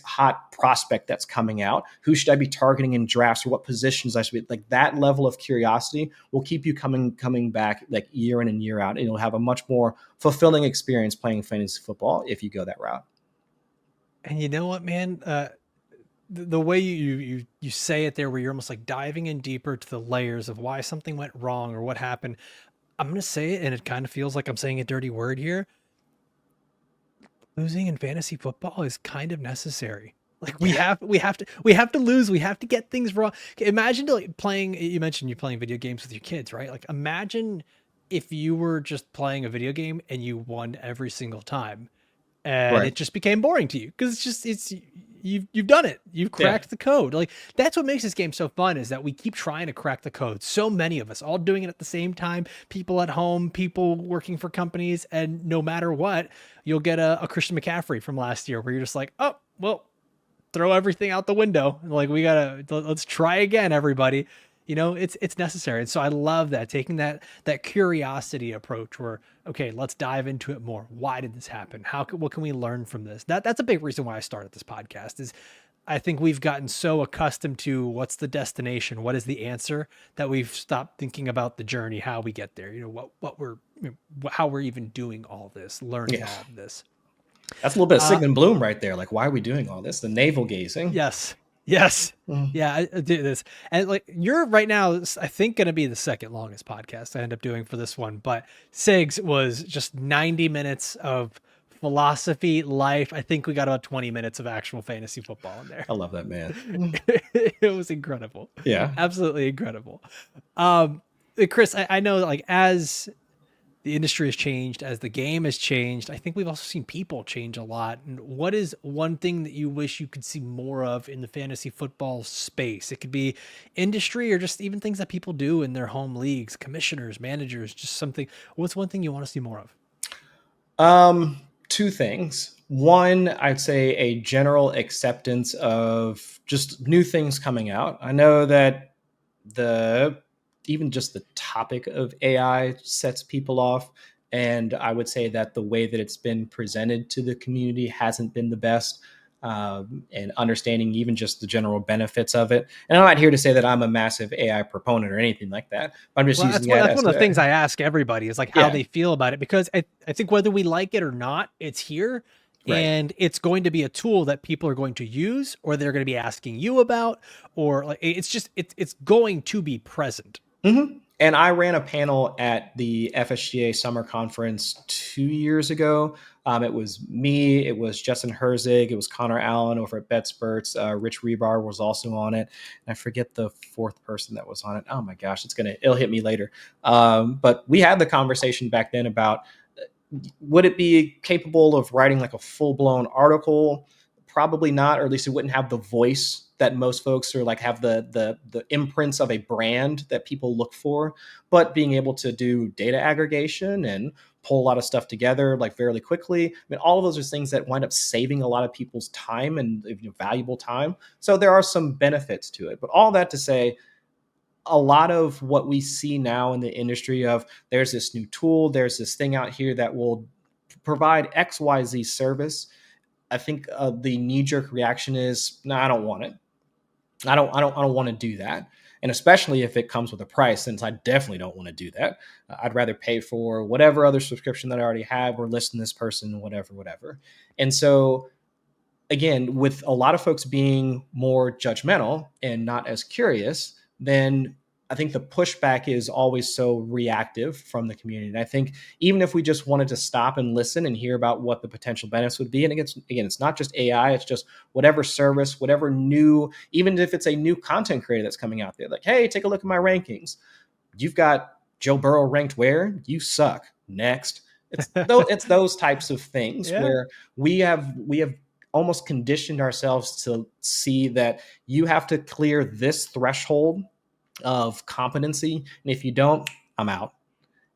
hot prospect that's coming out? Who should I be targeting in drafts, or what positions I should be? Like that level of curiosity will keep you coming back like year in and year out, and you'll have a much more fulfilling experience playing fantasy football if you go that route. And you know what, man? The way you say it there, where you're almost like diving in deeper to the layers of why something went wrong or what happened. I'm gonna say it, and it kind of feels like I'm saying a dirty word here. Losing in fantasy football is kind of necessary. Like we have to lose. We have to get things wrong. Imagine like playing. You mentioned you're playing video games with your kids, right? Like imagine if you were just playing a video game and you won every single time and Right. it just became boring to you because it's you've done it. You've Yeah. cracked the code. Like that's what makes this game so fun is that we keep trying to crack the code. So many of us all doing it at the same time, people at home, people working for companies, and no matter what, you'll get a Christian McCaffrey from last year where you're just like, oh, well, throw everything out the window. Like let's try again, everybody. You know, it's necessary. And so I love that, taking that curiosity approach where, okay, let's dive into it more. Why did this happen? What can we learn from this? That's a big reason why I started this podcast is I think we've gotten so accustomed to what's the destination, what is the answer, that we've stopped thinking about the journey, how we get there, you know, how we're even doing all this, learning Yeah. all of this. That's a little bit of Uh, Sigmund Bloom right there. Like, why are we doing all this? The navel gazing. Yes. Yes. Mm. Yeah, I do this. And like you're right now, I think going to be the second longest podcast I end up doing for this one. But Sigs was just 90 minutes of philosophy, life. I think we got about 20 minutes of actual fantasy football in there. I love that man. Mm. It was incredible. Yeah. Absolutely incredible. Um, Chris, I know like as the industry has changed, as the game has changed, I think we've also seen people change a lot. And what is one thing that you wish you could see more of in the fantasy football space? It could be industry or just even things that people do in their home leagues, commissioners, managers, just something. What's one thing you want to see more of? Two things. One, I'd say a general acceptance of just new things coming out. I know that the even just the topic of AI sets people off. And I would say that the way that it's been presented to the community hasn't been the best. And understanding even just the general benefits of it. And I'm not here to say that I'm a massive AI proponent or anything like that. But I'm just Well, using that that's as one of the a, things I ask everybody is like how yeah, they feel about it, because I think whether we like it or not, it's here right. and it's going to be a tool that people are going to use or they're going to be asking you about, or like it's just it's going to be present. Mm-hmm. And I ran a panel at the FSGA Summer Conference 2 years ago. It was me, it was Justin Herzig, it was Connor Allen over at BetSperts. Rich Rebar was also on it. And I forget the fourth person that was on it. Oh my gosh, it'll hit me later. But we had the conversation back then about would it be capable of writing like a full blown article? Probably not, or at least it wouldn't have the voice that most folks are like have the imprints of a brand that people look for. But being able to do data aggregation and pull a lot of stuff together like fairly quickly. I mean, all of those are things that wind up saving a lot of people's time and valuable time. So there are some benefits to it. But all that to say, a lot of what we see now in the industry of there's this new tool, there's this thing out here that will provide XYZ service. I think the knee jerk reaction is, no, I don't want it. I don't want to do that. And especially if it comes with a price, since I definitely don't want to do that. I'd rather pay for whatever other subscription that I already have or listen to this person, whatever. And so again, with a lot of folks being more judgmental and not as curious, then I think the pushback is always so reactive from the community. And I think even if we just wanted to stop and listen and hear about what the potential benefits would be, and again, it's not just AI, it's just whatever service, whatever new, even if it's a new content creator that's coming out there, like, hey, take a look at my rankings. You've got Joe Burrow ranked where? You suck. Next. It's those types of things Yeah. where we have almost conditioned ourselves to see that you have to clear this threshold of competency. And if you don't, I'm out.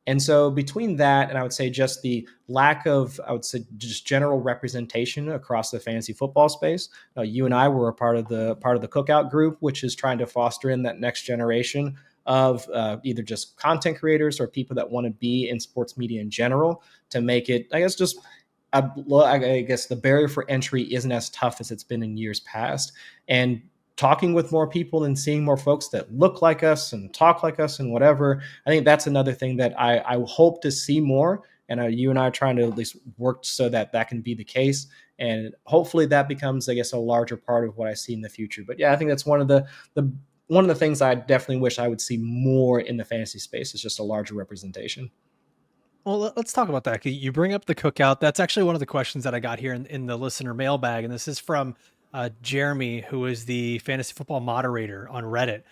And so between that and I would say just the lack of, I would say just general representation across the fantasy football space. You and I were a part of the cookout group, which is trying to foster in that next generation of either just content creators or people that want to be in sports media in general to make it, I guess, just I guess the barrier for entry isn't as tough as it's been in years past. And talking with more people and seeing more folks that look like us and talk like us and whatever, I think that's another thing that I hope to see more. And you and I are trying to at least work so that that can be the case. And hopefully that becomes, I guess, a larger part of what I see in the future. But yeah, I think that's one of the things I definitely wish I would see more in the fantasy space is just a larger representation. Well, let's talk about that. You bring up the cookout. That's actually one of the questions that I got here in the listener mailbag. And this is from Jeremy, who is the fantasy football moderator on Reddit.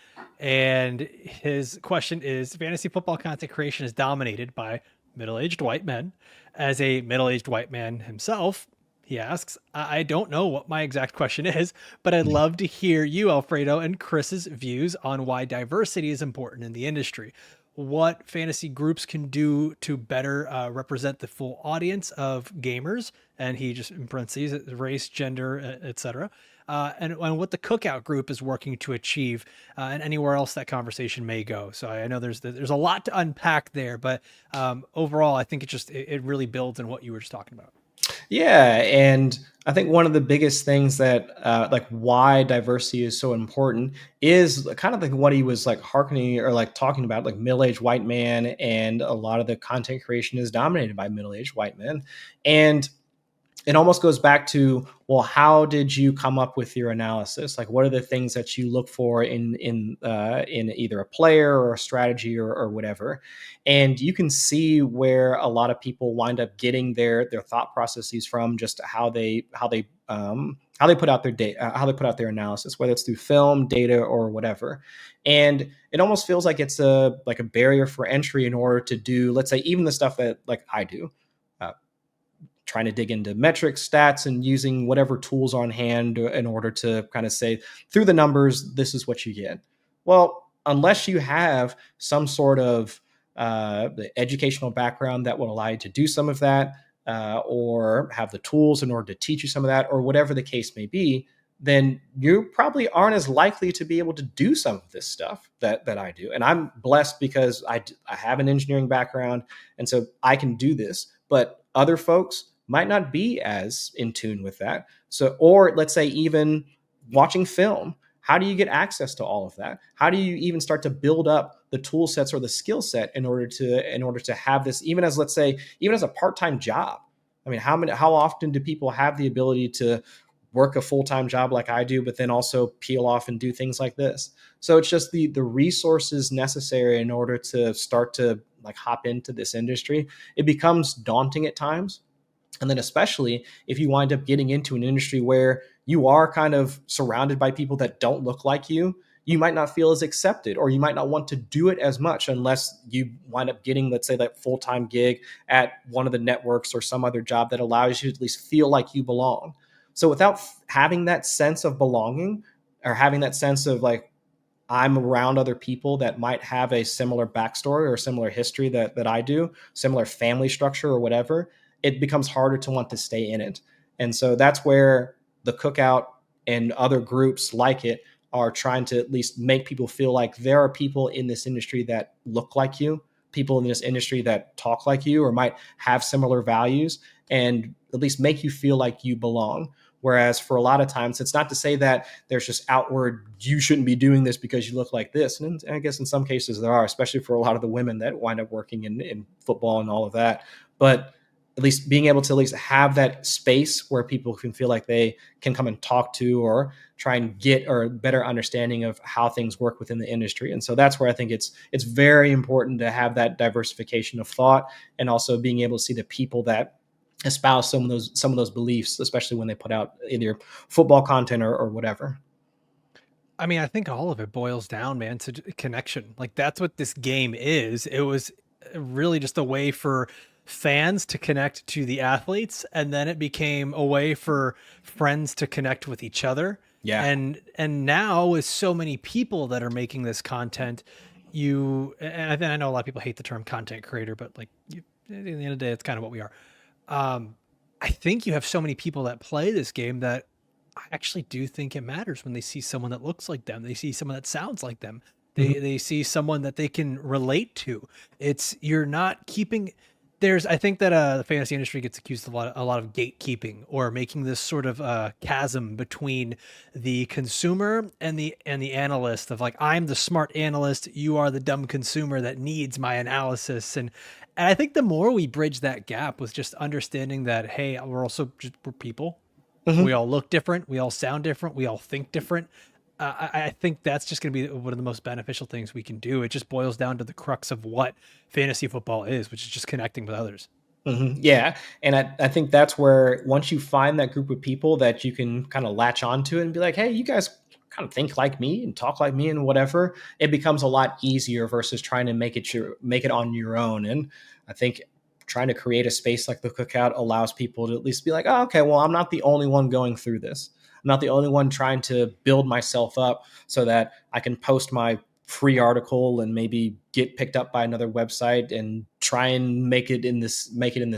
And his question is fantasy football content creation is dominated by middle aged white men. As a middle aged white man himself, he asks, I don't know what my exact question is, but I'd love to hear you, Alfredo, and Chris's views on why diversity is important in the industry, what fantasy groups can do to better represent the full audience of gamers, and he just in parentheses race, gender, etc. And what the cookout group is working to achieve, and anywhere else that conversation may go. So I know there's a lot to unpack there, but overall, I think it really builds on what you were just talking about. Yeah, and I think one of the biggest things that like why diversity is so important is kind of like what he was like hearkening or like talking about, like middle-aged white man, and a lot of the content creation is dominated by middle-aged white men. And it almost goes back to, well, how did you come up with your analysis? Like, what are the things that you look for in either a player or a strategy or whatever? And you can see where a lot of people wind up getting their thought processes from, just how they put out their data, how they put out their analysis, whether it's through film, data, or whatever. And it almost feels like it's a barrier for entry in order to do, let's say, even the stuff that like I do. Uh, Trying to dig into metrics, stats, and using whatever tools on hand in order to kind of say through the numbers, this is what you get. Well, unless you have some sort of educational background that will allow you to do some of that, or have the tools in order to teach you some of that, or whatever the case may be, then you probably aren't as likely to be able to do some of this stuff that I do. And I'm blessed because I have an engineering background, and so I can do this. But other folks might not be as in tune with that. So, or let's say even watching film, how do you get access to all of that? How do you even start to build up the tool sets or the skill set in order to have this, even as, let's say, even as a part-time job? I mean, how often do people have the ability to work a full-time job like I do, but then also peel off and do things like this. So it's just the resources necessary in order to start to like hop into this industry. It becomes daunting at times. And then, especially if you wind up getting into an industry where you are kind of surrounded by people that don't look like you might not feel as accepted, or you might not want to do it as much unless you wind up getting, let's say, that full time gig at one of the networks or some other job that allows you to at least feel like you belong. So, without having that sense of belonging, or having that sense of like, I'm around other people that might have a similar backstory or similar history that I do, similar family structure or whatever, it becomes harder to want to stay in it. And so that's where the cookout and other groups like it are trying to at least make people feel like there are people in this industry that look like you, people in this industry that talk like you or might have similar values, and at least make you feel like you belong. Whereas for a lot of times, it's not to say that there's just outward, you shouldn't be doing this because you look like this. And I guess in some cases there are, especially for a lot of the women that wind up working in football and all of that. But at least being able to at least have that space where people can feel like they can come and talk to or try and get or better understanding of how things work within the industry. And so that's where I think it's very important to have that diversification of thought, and also being able to see the people that espouse some of those beliefs, especially when they put out either football content or whatever. I mean, I think all of it boils down, man, to connection. Like that's what this game is. It was really just a way for fans to connect to the athletes, and then it became a way for friends to connect with each other. Yeah. And now with so many people that are making this content, I know a lot of people hate the term content creator, but like at the end of the day, it's kind of what we are. Um, I think you have so many people that play this game that I actually do think it matters when they see someone that looks like them. They see someone that sounds like them. Mhm. They see someone that they can relate to. It's you're not keeping I think that the fantasy industry gets accused of a lot of gatekeeping, or making this sort of chasm between the consumer and the analyst, of like, I'm the smart analyst, you are the dumb consumer that needs my analysis. And I think the more we bridge that gap with just understanding that, hey, we're people, we Mhm. all look different, we all sound different, we all think different. I think that's just going to be one of the most beneficial things we can do. It just boils down to the crux of what fantasy football is, which is just connecting with others. Yeah. And I think that's where once you find that group of people that you can kind of latch onto it and be like, hey, you guys kind of think like me and talk like me and whatever, it becomes a lot easier versus trying to make it on your own. And I think trying to create a space like the cookout allows people to at least be like, oh, okay, well, I'm not the only one going through this. I'm not the only one trying to build myself up so that I can post my free article and maybe get picked up by another website and try and make it in this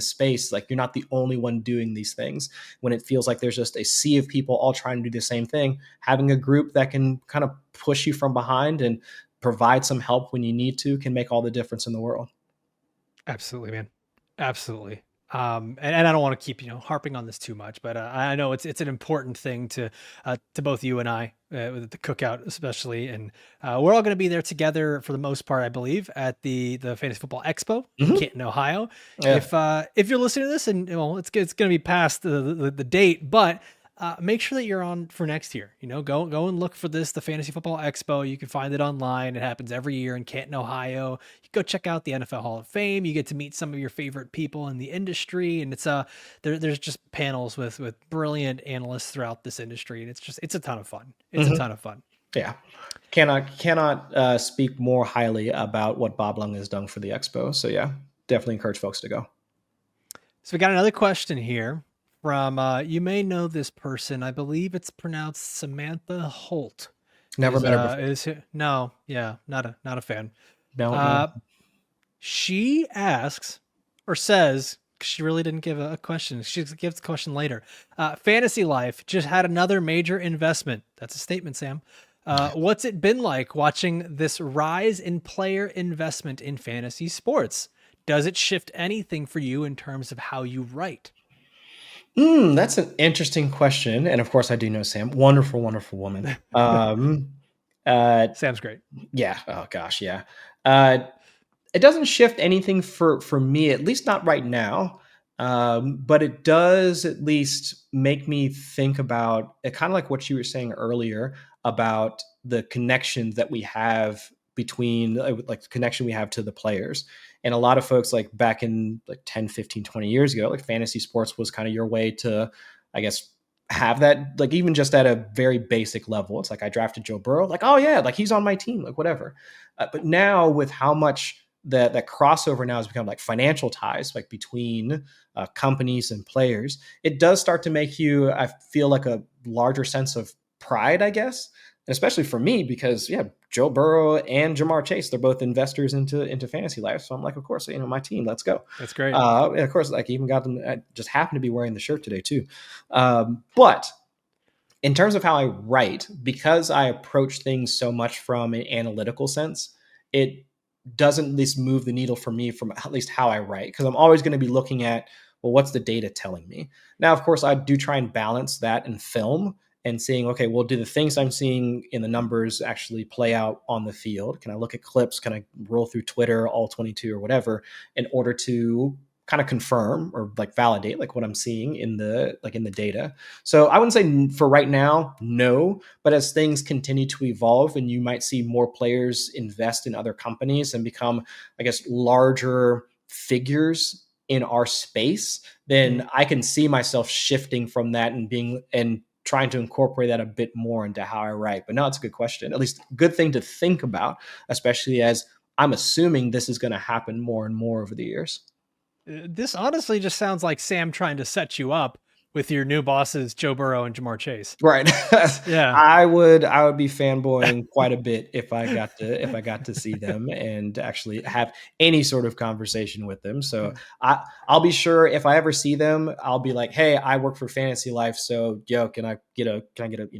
space. Like, you're not the only one doing these things. When it feels like there's just a sea of people all trying to do the same thing, having a group that can kind of push you from behind and provide some help when you need to can make all the difference in the world. Absolutely, man. Absolutely. And I don't want to keep, harping on this too much, but I know it's an important thing to both you and I, with the cookout especially, and we're all going to be there together for the most part, I believe, at the Fantasy Football Expo in Hmm. Canton, Ohio. Yeah. If you're listening to this, and well, it's going to be past the date, but make sure that you're on for next year. Go and look for the Fantasy Football Expo. You can find it online. It happens every year in Canton, Ohio. You go check out the NFL Hall of Fame. You get to meet some of your favorite people in the industry, and there's just panels with brilliant analysts throughout this industry, and it's a ton of fun. It's a Hmm. ton of fun. Yeah. Cannot speak more highly about what Bob Lung has done for the expo. So yeah, definitely encourage folks to go. So we got another question here from you may know this person. I believe it's pronounced Samantha Holt. Never met her before. No, yeah, not a fan. No, no. Uh, she asks, or says, 'cause she really didn't give a question. She gives the question later. Fantasy Life just had another major investment. That's a statement, Sam. What's it been like watching this rise in player investment in fantasy sports? Does it shift anything for you in terms of how you write? That's an interesting question. And of course, I do know Sam. Wonderful, wonderful woman. Uh, Sam's great. yeah. Oh gosh, yeah. Uh, it doesn't shift anything for me, at least not right now. But it does at least make me think about it, kind of like what you were saying earlier about the connections that we have between like the connection we have to the players. And a lot of folks like back in like 10, 15, 20 years ago, like fantasy sports was kind of your way to, I guess, have that, like even just at a very basic level. It's like I drafted Joe Burrow, like, oh yeah, like he's on my team, like whatever. But now with how much that crossover now has become like financial ties, like between companies and players, it does start to make you, I feel like, a larger sense of pride, I guess. And especially for me, because yeah, Joe Burrow and Jamar Chase, they're both investors into fantasy life. So I'm like, of course, my team, let's go. That's great. And of course, like even got them. I just happened to be wearing the shirt today too. But in terms of how I write, because I approach things so much from an analytical sense, it doesn't at least move the needle for me from at least how I write, because I'm always going to be looking at, well, what's the data telling me? Now, of course, I do try and balance that in film and seeing, okay, well, do the things I'm seeing in the numbers actually play out on the field? Can I look at clips? Can I roll through Twitter, all 22 or whatever, in order to kind of confirm or like validate like what I'm seeing in the data? So I wouldn't say for right now, no, but as things continue to evolve and you might see more players invest in other companies and become, I guess, larger figures in our space, Mm. then I can see myself shifting from that and being and trying to incorporate that a bit more into how I write. But no, it's a good question. At least good thing to think about, especially as I'm assuming this is going to happen more and more over the years. This honestly just sounds like Sam trying to set you up with your new bosses, Joe Burrow and Jamar Chase. Right. Yeah. I would be fanboying quite a bit if I got to see them and actually have any sort of conversation with them. So I'll be sure if I ever see them, I'll be like, hey, I work for Fantasy Life, so yo, can I get a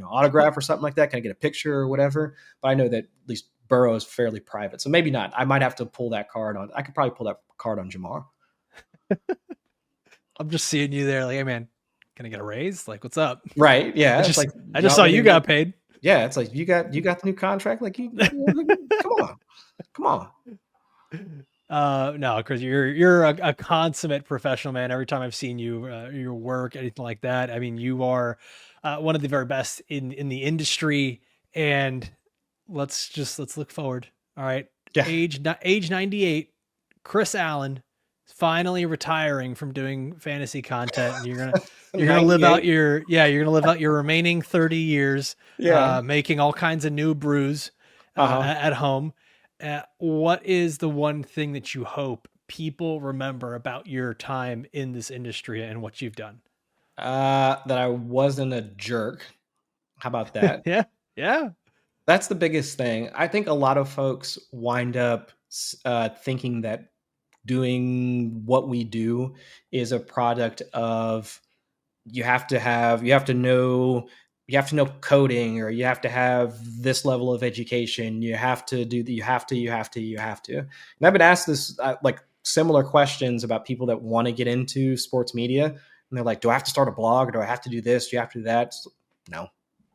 autograph or something like that? Can I get a picture or whatever? But I know that at least Burrow is fairly private, so maybe not. I might have to pull that card on. I could probably pull that card on Jamar. I'm just seeing you there like, hey man, can I get a raise? Like, what's up? Right? I Yeah. It's just like I just y'all saw gonna you get. got paid. Yeah, it's like you got the new contract. Like come on, come on. No, because you're a consummate professional, man. Every time I've seen you, your work, anything like that, I mean, you are one of the very best in the industry. And let's look forward. All right, Yeah, age 98, Chris Allen is finally retiring from doing fantasy content, and you're gonna live out 98. your you're gonna live out your remaining 30 years, Yeah. making all kinds of new brews Uh huh. at home. What is the one thing that you hope people remember about your time in this industry and what you've done? That I wasn't a jerk. How about that? Yeah, yeah. That's the biggest thing. I think a lot of folks wind up thinking that doing what we do is a product of you have to know coding, or you have to have this level of education, you have to do the you have to. And I've been asked this like similar questions about people that want to get into sports media, and they're like, do I have to start a blog, or do I have to do this, do you have to do that? No.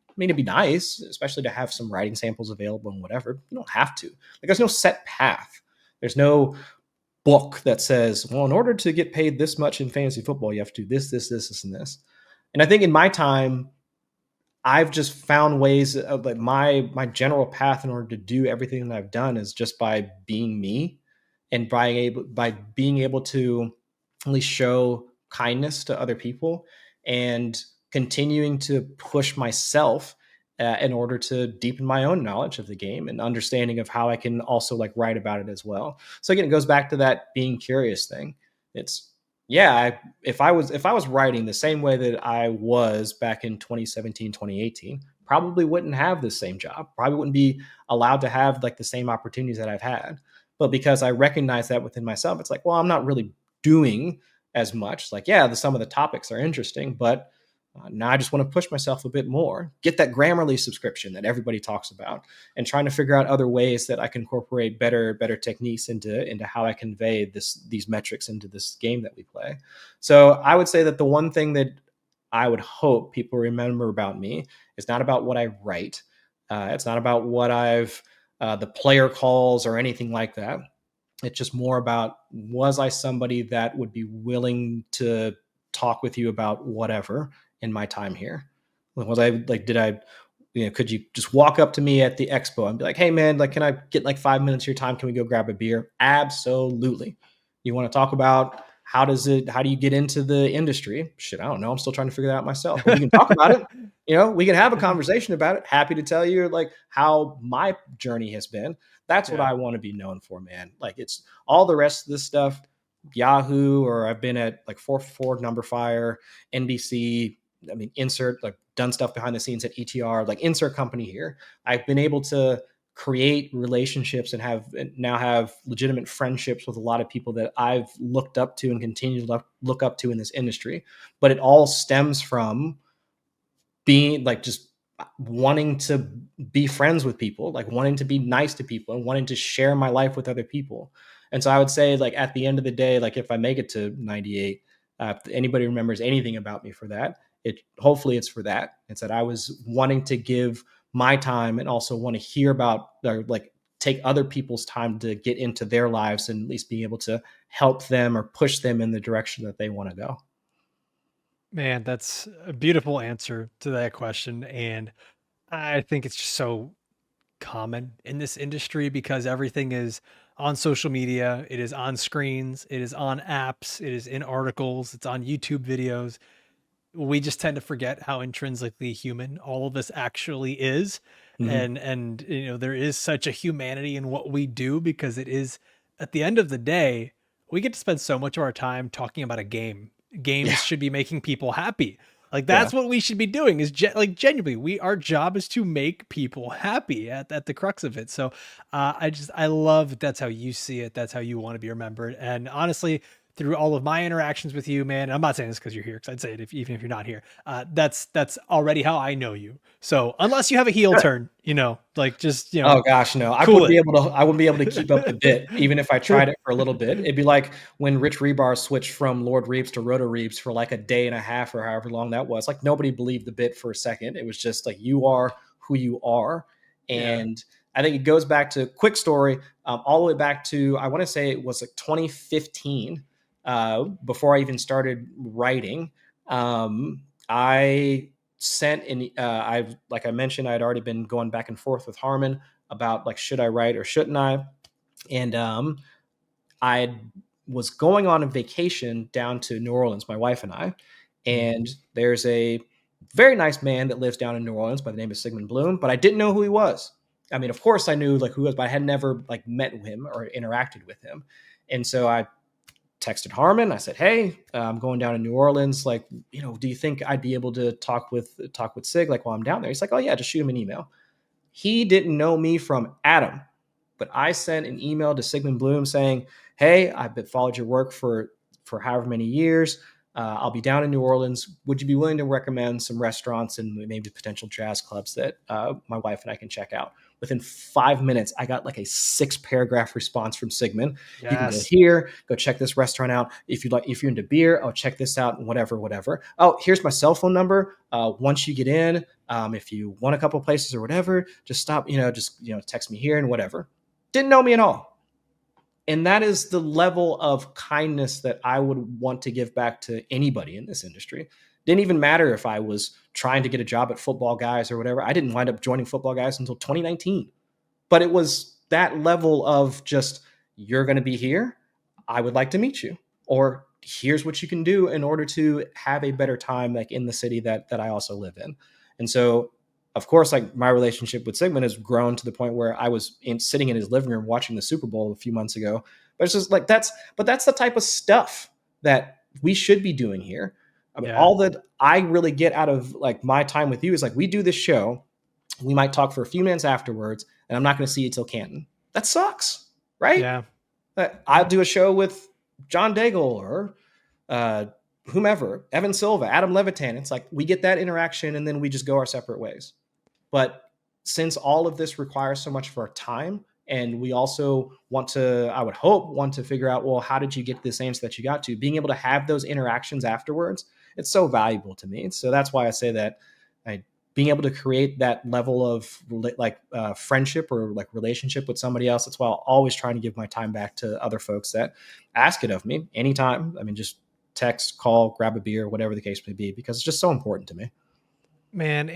I mean, it'd be nice, especially to have some writing samples available and whatever. You don't have to. Like, there's no set path. There's no book that says, well, in order to get paid this much in fantasy football, you have to do this, and this. And I think in my time, I've just found ways of like my general path in order to do everything that I've done is just by being me, and by being able to at least show kindness to other people, and continuing to push myself in order to deepen my own knowledge of the game and understanding of how I can also like write about it as well. So again, it goes back to that being curious thing. It's yeah, if I was writing the same way that I was back in 2017, 2018, probably wouldn't have the same job. Probably wouldn't be allowed to have like the same opportunities that I've had. But because I recognize that within myself, it's like, well, I'm not really doing as much. Like, yeah, some of the topics are interesting, but now I just want to push myself a bit more. Get that Grammarly subscription that everybody talks about, and trying to figure out other ways that I can incorporate better techniques into how I convey these metrics into this game that we play. So I would say that the one thing that I would hope people remember about me is not about what I write. It's not about what I've the player calls or anything like that. It's just more about, was I somebody that would be willing to talk with you about whatever in my time here? Was I like, did I, could you just walk up to me at the expo and be like, hey man, like, can I get like 5 minutes of your time? Can we go grab a beer? Absolutely. You want to talk about how do you get into the industry? Shit, I don't know. I'm still trying to figure that out myself, but we can talk about it. We can have a conversation about it. Happy to tell you like how my journey has been. That's what Yeah. I want to be known for, man. Like, it's all the rest of this stuff, Yahoo, or I've been at like 444 Number Fire, NBC. I mean, insert, like, done stuff behind the scenes at ETR, like, insert company here. I've been able to create relationships and now have legitimate friendships with a lot of people that I've looked up to and continue to look up to in this industry. But it all stems from being like, just wanting to be friends with people, like wanting to be nice to people and wanting to share my life with other people. And so I would say, like, at the end of the day, like, if I make it to 98, if anybody remembers anything about me for that, hopefully it's for that. It's that I was wanting to give my time and also want to hear about, or like, take other people's time to get into their lives and at least be able to help them or push them in the direction that they want to go. Man, that's a beautiful answer to that question. And I think it's just so common in this industry because everything is on social media, it is on screens, it is on apps, it is in articles, it's on YouTube videos. We just tend to forget how intrinsically human all of this actually is. Mm-hmm. And there is such a humanity in what we do because it is, at the end of the day, we get to spend so much of our time talking about a game. Yeah. Games should be making people happy. Like Yeah. that's what we should be doing is like genuinely our job is to make people happy at the crux of it. So I love that that's how you see it, that's how you want to be remembered. And honestly, through all of my interactions with you, man, and I'm not saying this because you're here, because I'd say it even if you're not here. That's already how I know you. So unless you have a heel turn, like just Oh gosh, no. cool it. I wouldn't be able to keep up the bit, even if I tried it for a little bit. It'd be like when Rich Rebar switched from Lord Reeves to Roto Reeves for like a day and a half or however long that was. Like, nobody believed the bit for a second. It was just like, you are who you are. Yeah. And I think it goes back to, quick story, all the way back to, I want to say it was like 2015, before I even started writing. I sent in, I've, like I mentioned, I'd already been going back and forth with Harmon about, like, should I write or shouldn't I? And I was going on a vacation down to New Orleans, my wife and I, Mhm. and there's a very nice man that lives down in New Orleans by the name of Sigmund Bloom, but I didn't know who he was. I mean, of course I knew like who he was, but I had never like met him or interacted with him. And so I texted Harmon. I said, "Hey, I'm going down to New Orleans. Like, do you think I'd be able to talk with Sig like while I'm down there?" He's like, "Oh yeah, just shoot him an email." He didn't know me from Adam, but I sent an email to Sigmund Bloom saying, "Hey, I've been followed your work for however many years. I'll be down in New Orleans. Would you be willing to recommend some restaurants and maybe potential jazz clubs that my wife and I can check out?" Within 5 minutes, I got like a 6 paragraph response from Sigmund. "You can go Yes. here, go check this restaurant out. If you're into beer, oh, check this out, and whatever, whatever. Oh, here's my cell phone number. Once you get in, if you want a couple places or whatever, just stop, text me here and whatever." Didn't know me at all. And that is the level of kindness that I would want to give back to anybody in this industry. Didn't even matter if I was trying to get a job at Football Guys or whatever. I didn't wind up joining Football Guys until 2019. But it was that level of just, you're going to be here. I would like to meet you. Or here's what you can do in order to have a better time, like, in the city that I also live in. And so, of course, like, my relationship with Sigmund has grown to the point where I was sitting in his living room watching the Super Bowl a few months ago. But it's just like, that's the type of stuff that we should be doing here. I mean, Yeah. all that I really get out of like my time with you is like, we do this show, we might talk for a few minutes afterwards, and I'm not going to see you till Canton. That sucks, right? Yeah. I'll do a show with John Daigle or uh, whomever, Evan Silva, Adam Levitan. It's like we get that interaction and then we just go our separate ways. But since all of this requires so much of our time, and we also I would hope, want to figure out, well, how did you get to this answer that you got to? Being able to have those interactions afterwards, it's so valuable to me. So that's why I say that being able to create that level of friendship or like relationship with somebody else. That's why I'll always try to give my time back to other folks that ask it of me anytime. I mean, just text, call, grab a beer, whatever the case may be, because it's just so important to me. Man,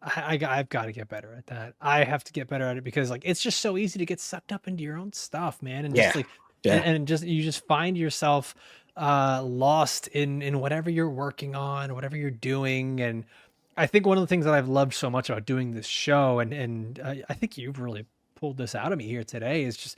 I've got to get better at that. I have to get better at it because like it's just so easy to get sucked up into your own stuff, man, and just Yeah. like Yeah. and just you just find yourself lost in whatever you're working on, whatever you're doing. And I think one of the things that I've loved so much about doing this show, and I think you've really pulled this out of me here today, is just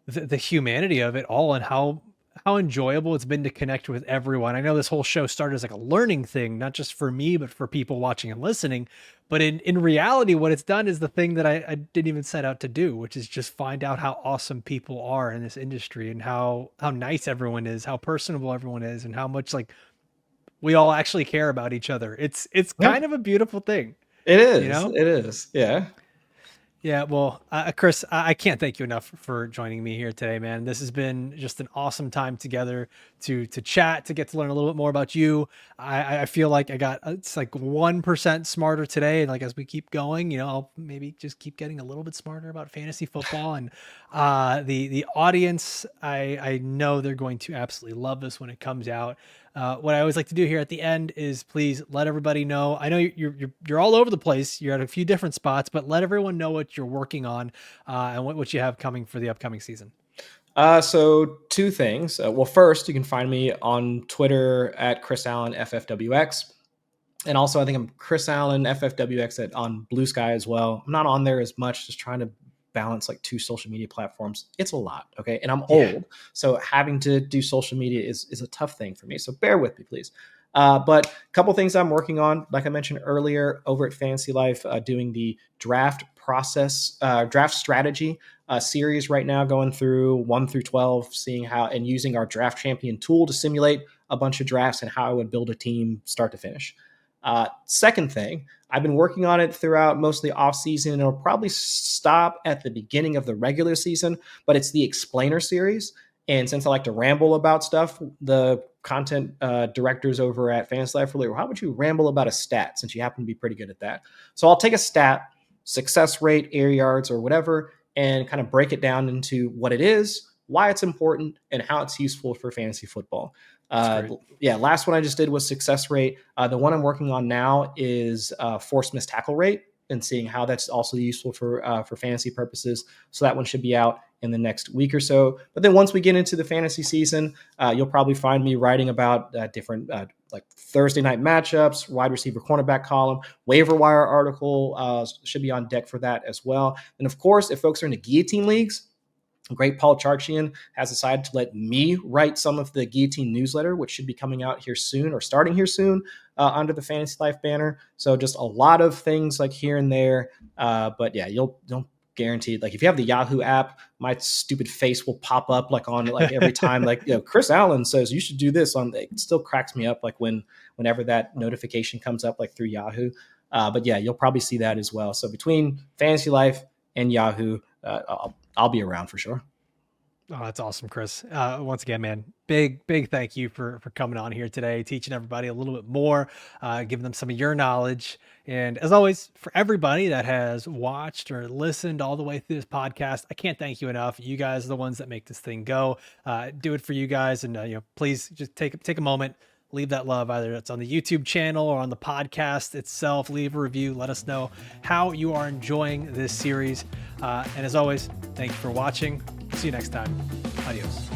the humanity of it all and how enjoyable it's been to connect with everyone. I know this whole show started as like a learning thing, not just for me, but for people watching and listening. But in reality, what it's done is the thing that I didn't even set out to do, which is just find out how awesome people are in this industry and how nice everyone is, how personable everyone is, and how much like we all actually care about each other. It's Yeah. kind of a beautiful thing, It you is. know? It is. Yeah. Yeah, well, Chris, I can't thank you enough for joining me here today, man. This has been just an awesome time together to chat, to get to learn a little bit more about you. I feel like I got it's like 1% smarter today, and like as we keep going, I'll maybe just keep getting a little bit smarter about fantasy football and the audience. I know they're going to absolutely love this when it comes out. What I always like to do here at the end is please let everybody know. I know you're all over the place. You're at a few different spots, but let everyone know what you're working on and what you have coming for the upcoming season. So two things. Well, first, you can find me on Twitter at Chris Allen FFWX. And also, I think I'm Chris Allen FFWX on Blue Sky as well. I'm not on there as much, just trying to balance like two social media platforms. It's a lot, okay? And I'm Yeah. old, so having to do social media is a tough thing for me. So bear with me, please. But a couple things I'm working on, like I mentioned earlier, over at Fantasy Life, doing the draft process, draft strategy series right now, going through 1 through 12, seeing how and using our draft champion tool to simulate a bunch of drafts and how I would build a team start to finish. Second thing, I've been working on it throughout most of the off season. It'll probably stop at the beginning of the regular season, but it's the explainer series. And since I like to ramble about stuff, the content directors over at Fantasy Life were like, well, how would you ramble about a stat since you happen to be pretty good at that? So I'll take a stat, success rate, air yards, or whatever, and kind of break it down into what it is, why it's important, and how it's useful for fantasy football. That's great. Yeah, last one I just did was success rate. The one I'm working on now is forced missed tackle rate, and seeing how that's also useful for fantasy purposes. So that one should be out in the next week or so. But then once we get into the fantasy season, you'll probably find me writing about different like Thursday night matchups, wide receiver cornerback column, waiver wire article should be on deck for that as well. And of course, if folks are in the guillotine leagues, great Paul Charchian has decided to let me write some of the Guillotine newsletter, which should be coming out here soon or starting here soon under the Fantasy Life banner. So just a lot of things like here and there. But yeah, you'll guaranteed, like if you have the Yahoo app, my stupid face will pop up like on like every time like Chris Allen says you should do this on. It still cracks me up like whenever that notification comes up like through Yahoo. But yeah, you'll probably see that as well. So between Fantasy Life and Yahoo, I'll be around for sure. Oh, that's awesome, Chris. Once again, man, big thank you for coming on here today, teaching everybody a little bit more, giving them some of your knowledge. And as always, for everybody that has watched or listened all the way through this podcast, I can't thank you enough. You guys are the ones that make this thing go. Do it for you guys, and please just take a moment. Leave that love, either it's on the YouTube channel or on the podcast itself. Leave a review. Let us know how you are enjoying this series. And as always, thank you for watching. See you next time. Adios.